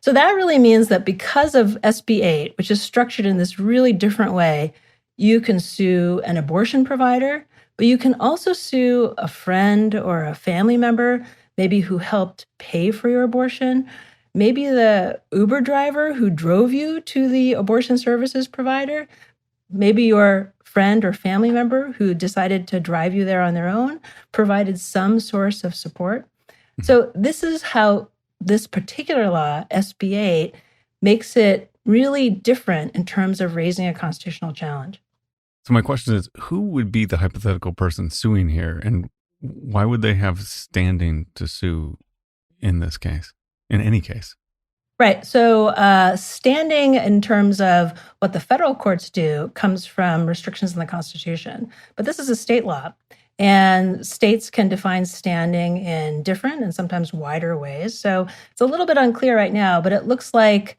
So that really means that because of SB 8, which is structured in this really different way, you can sue an abortion provider, but you can also sue a friend or a family member, maybe who helped pay for your abortion, maybe the Uber driver who drove you to the abortion services provider, maybe your friend or family member who decided to drive you there on their own, provided some source of support. So this is how this particular law, SB 8, makes it really different in terms of raising a constitutional challenge. So my question is, who would be the hypothetical person suing here, and why would they have standing to sue in this case, in any case? Right. So standing in terms of what the federal courts do comes from restrictions in the Constitution. But this is a state law, and states can define standing in different and sometimes wider ways. So it's a little bit unclear right now, but it looks like,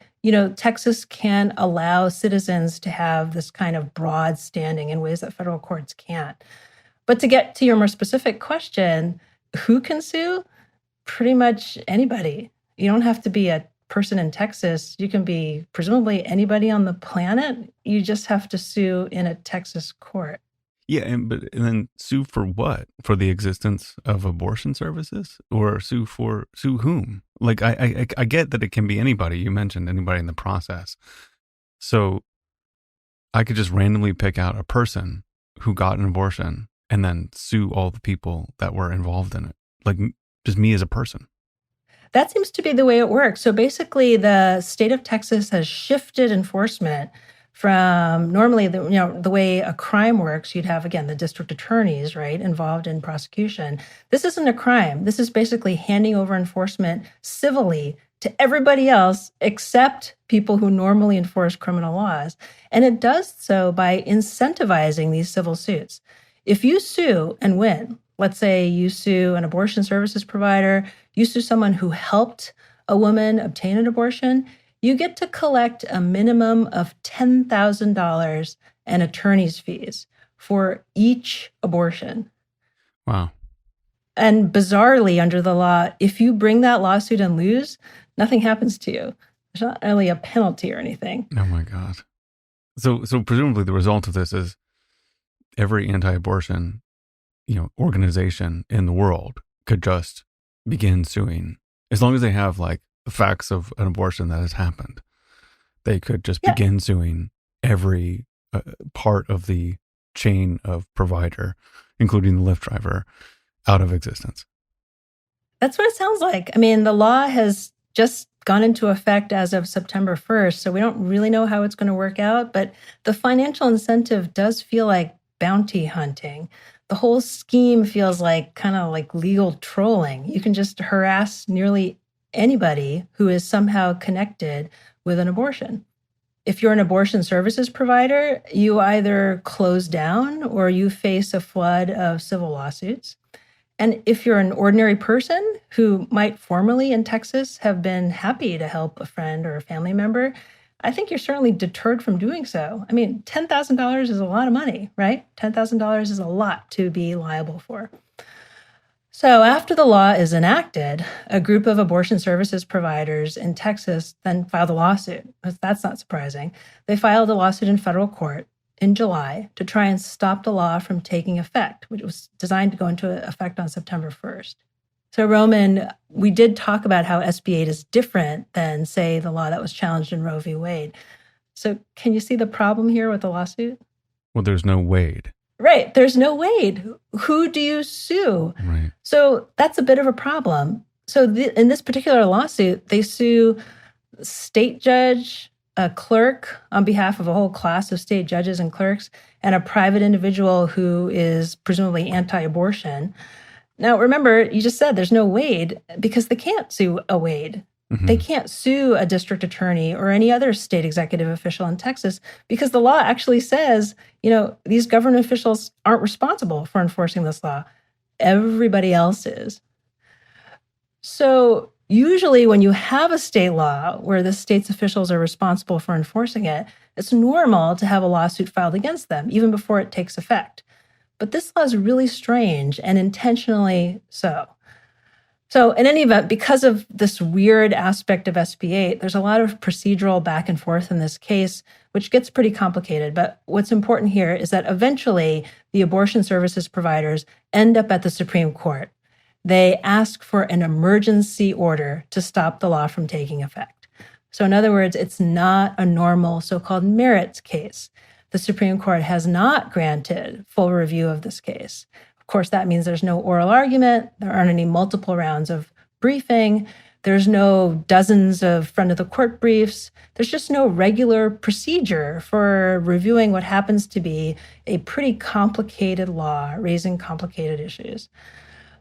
Texas can allow citizens to have this kind of broad standing in ways that federal courts can't. But to get to your more specific question, who can sue? Pretty much anybody. You don't have to be a person in Texas. You can be presumably anybody on the planet. You just have to sue in a Texas court. Yeah, and then sue for what? For the existence of abortion services, or sue whom? Like I get that it can be anybody. You mentioned anybody in the process, so I could just randomly pick out a person who got an abortion and then sue all the people that were involved in it, like just me as a person. That seems to be the way it works. So basically, the state of Texas has shifted enforcement from normally the way a crime works. You'd have, again, the district attorneys, right, involved in prosecution. This isn't a crime. This is basically handing over enforcement civilly to everybody else except people who normally enforce criminal laws. And it does so by incentivizing these civil suits. If you sue and win, let's say you sue an abortion services provider, you sue someone who helped a woman obtain an abortion, you get to collect a minimum of $10,000 and attorney's fees for each abortion. Wow. And bizarrely, under the law, if you bring that lawsuit and lose, nothing happens to you. There's not really a penalty or anything. Oh my God. So presumably the result of this is every anti-abortion, organization in the world could just begin suing. As long as they have like the facts of an abortion that has happened, they could just begin suing every part of the chain of provider, including the Lyft driver, out of existence. That's what it sounds like. I mean, the law has just gone into effect as of September 1st, so we don't really know how it's going to work out, but the financial incentive does feel like bounty hunting. The whole scheme feels like kind of like legal trolling. You can just harass nearly anybody who is somehow connected with an abortion. If you're an abortion services provider, you either close down or you face a flood of civil lawsuits. And if you're an ordinary person who might formerly in Texas have been happy to help a friend or a family member, I think you're certainly deterred from doing so. I mean, $10,000 is a lot of money, right? $10,000 is a lot to be liable for. So after the law is enacted, a group of abortion services providers in Texas then filed a lawsuit. That's not surprising. They filed a lawsuit in federal court in July to try and stop the law from taking effect, which was designed to go into effect on September 1st. So Roman, we did talk about how SB 8 is different than, say, the law that was challenged in Roe v. Wade. So can you see the problem here with the lawsuit? Well, there's no Wade. Right. There's no Wade. Who do you sue? Right. So that's a bit of a problem. So in this particular lawsuit, they sue a state judge, a clerk on behalf of a whole class of state judges and clerks, and a private individual who is presumably anti-abortion. Now, remember, you just said there's no Wade because they can't sue a Wade. Mm-hmm. They can't sue a district attorney or any other state executive official in Texas because the law actually says, these government officials aren't responsible for enforcing this law. Everybody else is. So usually when you have a state law where the state's officials are responsible for enforcing it, it's normal to have a lawsuit filed against them, even before it takes effect. But this law is really strange and intentionally so. So in any event, because of this weird aspect of SB 8, there's a lot of procedural back and forth in this case, which gets pretty complicated. But what's important here is that eventually the abortion services providers end up at the Supreme Court. They ask for an emergency order to stop the law from taking effect. So in other words, it's not a normal so-called merits case. The Supreme Court has not granted full review of this case. Of course, that means there's no oral argument. There aren't any multiple rounds of briefing. There's no dozens of front of the court briefs. There's just no regular procedure for reviewing what happens to be a pretty complicated law, raising complicated issues.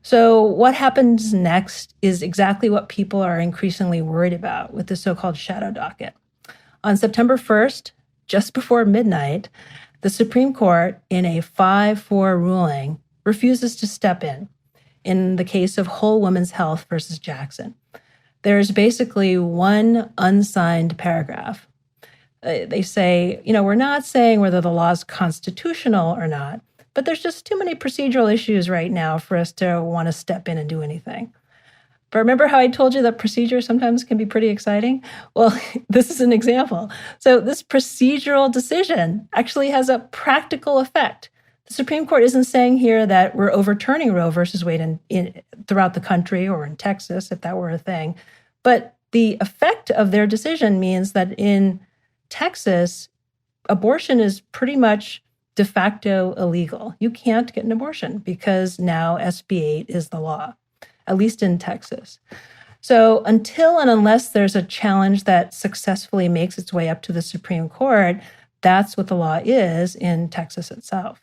So what happens next is exactly what people are increasingly worried about with the so-called shadow docket. On September 1st, just before midnight, the Supreme Court, in a 5-4 ruling, refuses to step in the case of Whole Women's Health versus Jackson. There's basically one unsigned paragraph. They say, we're not saying whether the law is constitutional or not, but there's just too many procedural issues right now for us to want to step in and do anything. But remember how I told you that procedure sometimes can be pretty exciting? Well, this is an example. So this procedural decision actually has a practical effect. The Supreme Court isn't saying here that we're overturning Roe versus Wade throughout the country or in Texas, if that were a thing. But the effect of their decision means that in Texas, abortion is pretty much de facto illegal. You can't get an abortion because now SB 8 is the law, at least in Texas. So until and unless there's a challenge that successfully makes its way up to the Supreme Court, that's what the law is in Texas itself.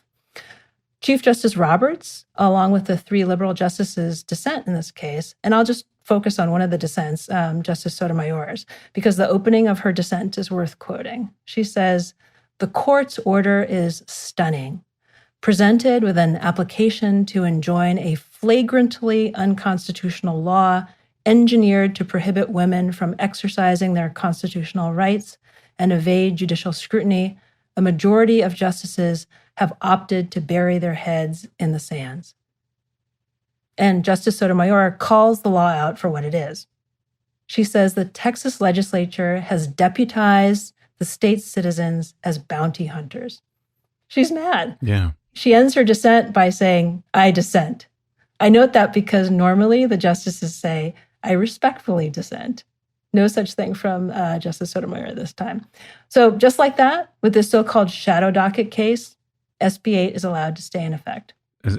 Chief Justice Roberts, along with the 3 liberal justices, dissent in this case, and I'll just focus on one of the dissents, Justice Sotomayor's, because the opening of her dissent is worth quoting. She says, "The court's order is stunning. Presented with an application to enjoin a flagrantly unconstitutional law engineered to prohibit women from exercising their constitutional rights and evade judicial scrutiny, a majority of justices have opted to bury their heads in the sands." And Justice Sotomayor calls the law out for what it is. She says the Texas legislature has deputized the state's citizens as bounty hunters. She's mad. Yeah. She ends her dissent by saying, "I dissent." I note that because normally the justices say, "I respectfully dissent." No such thing from Justice Sotomayor this time. So just like that, with this so-called shadow docket case, SB 8 is allowed to stay in effect.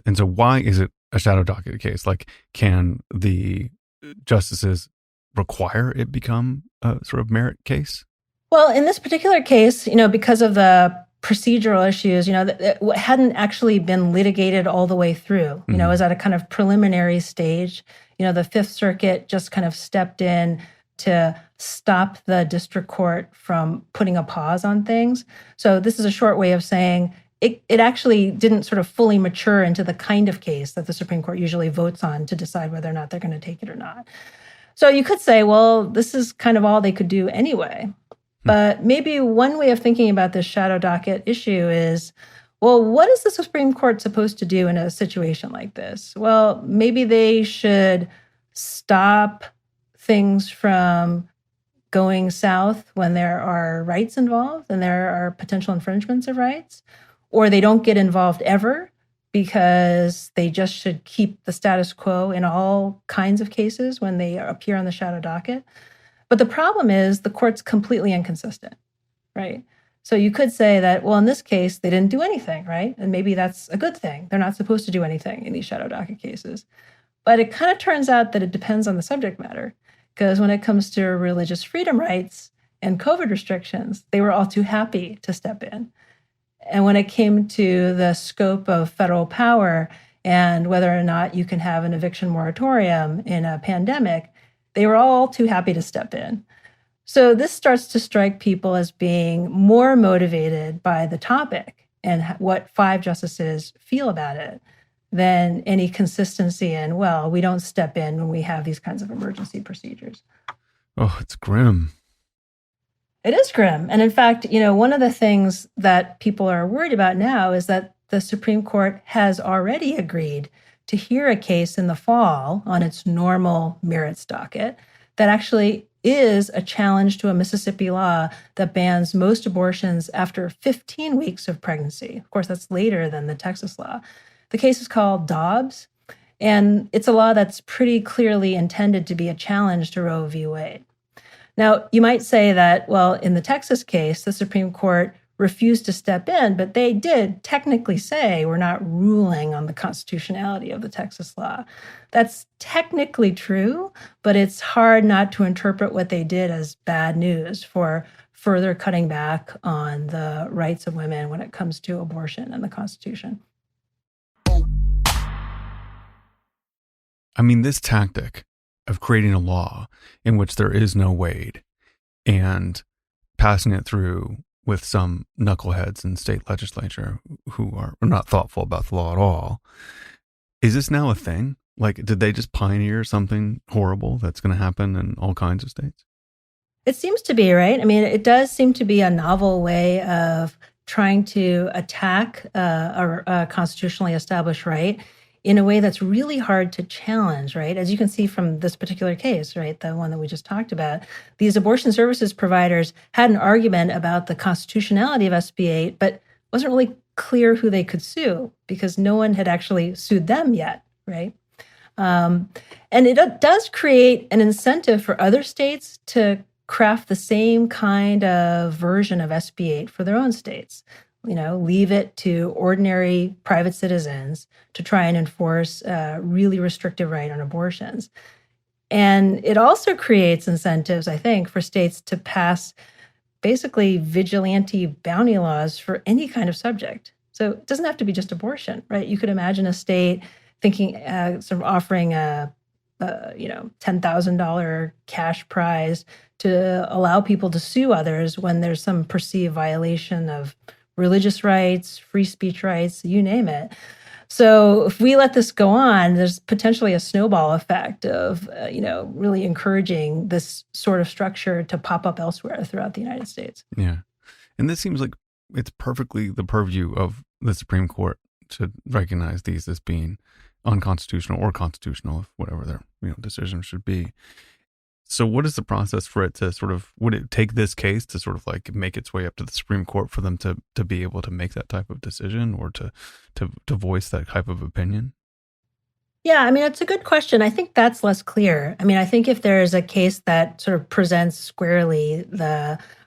And so why is it a shadow docket case? Like, can the justices require it become a sort of merit case? Well, in this particular case, because of the procedural issues, that hadn't actually been litigated all the way through, it was at a kind of preliminary stage. The Fifth Circuit just kind of stepped in to stop the district court from putting a pause on things. So this is a short way of saying it actually didn't sort of fully mature into the kind of case that the Supreme Court usually votes on to decide whether or not they're going to take it or not. So you could say, well, this is kind of all they could do anyway. But maybe one way of thinking about this shadow docket issue is, well, what is the Supreme Court supposed to do in a situation like this? Well, maybe they should stop things from going south when there are rights involved and there are potential infringements of rights, or they don't get involved ever because they just should keep the status quo in all kinds of cases when they appear on the shadow docket. But the problem is the court's completely inconsistent, right? So you could say that, well, in this case, they didn't do anything, right? And maybe that's a good thing. They're not supposed to do anything in these shadow docket cases. But it kind of turns out that it depends on the subject matter. Because when it comes to religious freedom rights and COVID restrictions, they were all too happy to step in. And when it came to the scope of federal power and whether or not you can have an eviction moratorium in a pandemic, they were all too happy to step in. So this starts to strike people as being more motivated by the topic and what 5 justices feel about it than any consistency in, well, we don't step in when we have these kinds of emergency procedures. Oh, it's grim. It is grim. And in fact, one of the things that people are worried about now is that the Supreme Court has already agreed to hear a case in the fall on its normal merits docket that actually is a challenge to a Mississippi law that bans most abortions after 15 weeks of pregnancy. Of course, that's later than the Texas law. The case is called Dobbs, and it's a law that's pretty clearly intended to be a challenge to Roe v. Wade. Now, you might say that, well, in the Texas case, the Supreme Court refused to step in, but they did technically say we're not ruling on the constitutionality of the Texas law. That's technically true, but it's hard not to interpret what they did as bad news for further cutting back on the rights of women when it comes to abortion and the Constitution. I mean, this tactic of creating a law in which there is no Wade and passing it through with some knuckleheads in state legislature who are not thoughtful about the law at all. Is this now a thing? Like, did they just pioneer something horrible that's going to happen in all kinds of states? It seems to be, right? I mean, it does seem to be a novel way of trying to attack a constitutionally established right in a way that's really hard to challenge, right? As you can see from this particular case, right, the one that we just talked about, these abortion services providers had an argument about the constitutionality of SB 8, but wasn't really clear who they could sue because no one had actually sued them yet, right? And it does create an incentive for other states to craft the same kind of version of SB 8 for their own states. Leave it to ordinary private citizens to try and enforce a really restrictive right on abortions. And it also creates incentives, I think, for states to pass basically vigilante bounty laws for any kind of subject. So it doesn't have to be just abortion, right? You could imagine a state thinking, sort of offering a $10,000 cash prize to allow people to sue others when there's some perceived violation of religious rights, free speech rights, you name it. So if we let this go on, there's potentially a snowball effect of, really encouraging this sort of structure to pop up elsewhere throughout the United States. Yeah. And this seems like it's perfectly the purview of the Supreme Court to recognize these as being unconstitutional or constitutional, if whatever their decision should be. So what is the process for it to sort of, would it take this case to sort of like make its way up to the Supreme Court for them to be able to make that type of decision or to voice that type of opinion? Yeah, I mean, it's a good question. I think that's less clear. I mean, I think if there is a case that sort of presents squarely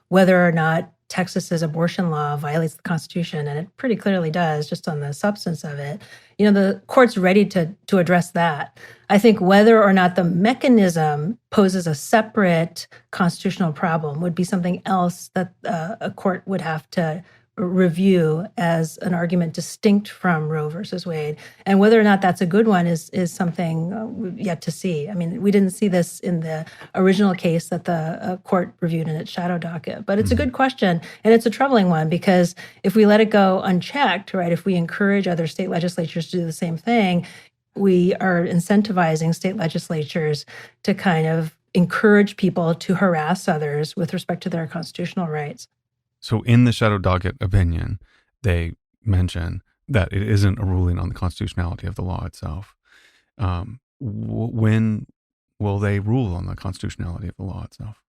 whether or not Texas's abortion law violates the Constitution, and it pretty clearly does, just on the substance of it, the court's ready to address that. I think whether or not the mechanism poses a separate constitutional problem would be something else that a court would have to review as an argument distinct from Roe versus Wade. And whether or not that's a good one is something we've yet to see. I mean, we didn't see this in the original case that the court reviewed in its shadow docket. But it's a good question, and it's a troubling one, because if we let it go unchecked, right, if we encourage other state legislatures to do the same thing, we are incentivizing state legislatures to kind of encourage people to harass others with respect to their constitutional rights. So in the shadow docket opinion, they mention that it isn't a ruling on the constitutionality of the law itself. When will they rule on the constitutionality of the law itself?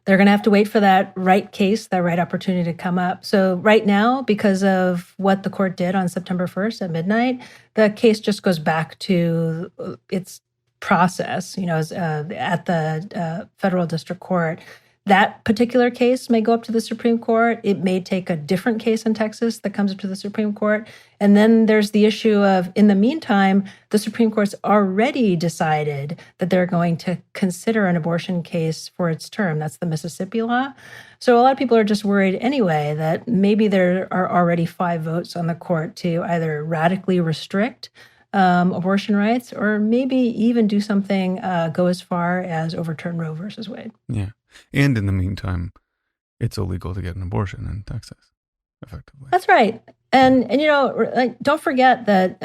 They're going to have to wait for that right case, that right opportunity to come up. So right now, because of what the court did on September 1st at midnight, the case just goes back to its process, at the federal district court. That particular case may go up to the Supreme Court. It may take a different case in Texas that comes up to the Supreme Court. And then there's the issue of, in the meantime, the Supreme Court's already decided that they're going to consider an abortion case for its term. That's the Mississippi law. So a lot of people are just worried anyway that maybe there are already 5 votes on the court to either radically restrict abortion rights, or maybe even do something, go as far as overturn Roe versus Wade. Yeah. And in the meantime, it's illegal to get an abortion in Texas, effectively. That's right. And don't forget that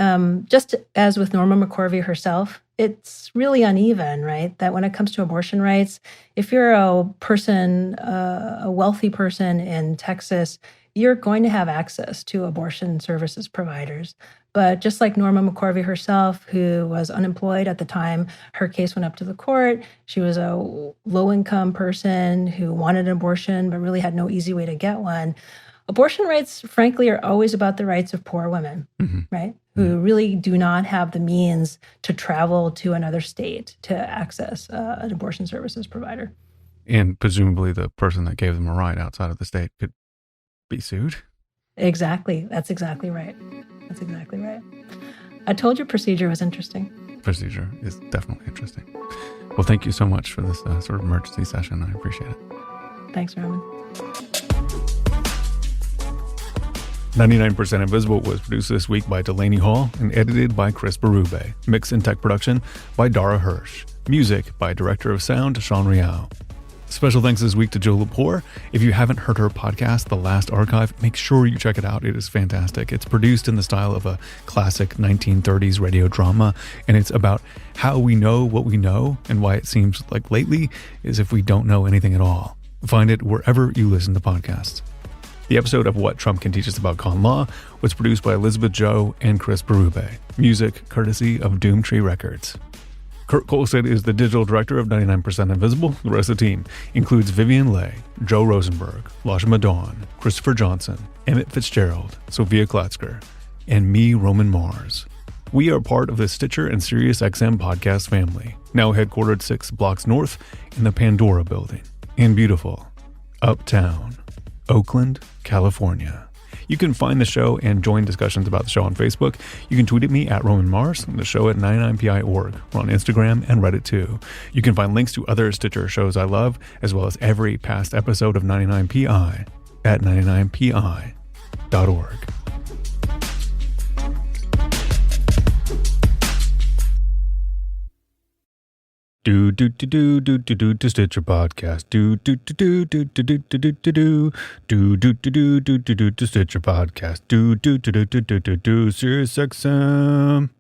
just as with Norma McCorvey herself, it's really uneven, right? That when it comes to abortion rights, if you're a person, a wealthy person in Texas, you're going to have access to abortion services providers. But just like Norma McCorvey herself, who was unemployed at the time her case went up to the court, she was a low-income person who wanted an abortion but really had no easy way to get one. Abortion rights, frankly, are always about the rights of poor women, right? Who really do not have the means to travel to another state to access an abortion services provider. And presumably the person that gave them a ride outside of the state could be sued? Exactly. That's exactly right. That's exactly right. I told you procedure was interesting. Procedure is definitely interesting. Well, thank you so much for this sort of emergency session. I appreciate it. Thanks, Roman. 99% Invisible was produced this week by Delaney Hall and edited by Chris Berube. Mix and tech production by Dara Hirsch. Music by Director of Sound Sean Riao. Special thanks this week to Joe Lepore. If you haven't heard her podcast, The Last Archive, make sure you check it out. It is fantastic. It's produced in the style of a classic 1930s radio drama, and it's about how we know what we know and why it seems like lately is if we don't know anything at all. Find it wherever you listen to podcasts. The episode of What Trump Can Teach Us About Con Law was produced by Elizabeth Joe and Chris Berube. Music courtesy of Doomtree Records. Kurt Kolstad is the digital director of 99% Invisible. The rest of the team includes Vivian Leigh, Joe Rosenberg, Lashma Dawn, Christopher Johnson, Emmett Fitzgerald, Sophia Klatzker, and me, Roman Mars. We are part of the Stitcher and SiriusXM podcast family, now headquartered 6 blocks north in the Pandora building in beautiful Uptown, Oakland, California. You can find the show and join discussions about the show on Facebook. You can tweet at me at Roman Mars and the show at 99pi.org. We're on Instagram and Reddit too. You can find links to other Stitcher shows I love, as well as every past episode of 99pi at 99pi.org. Do do do do do do do to Stitcher podcast. Do do do do do do do do do do do do do do do do do to Stitcher podcast. Do do do do do do do do SiriusXM.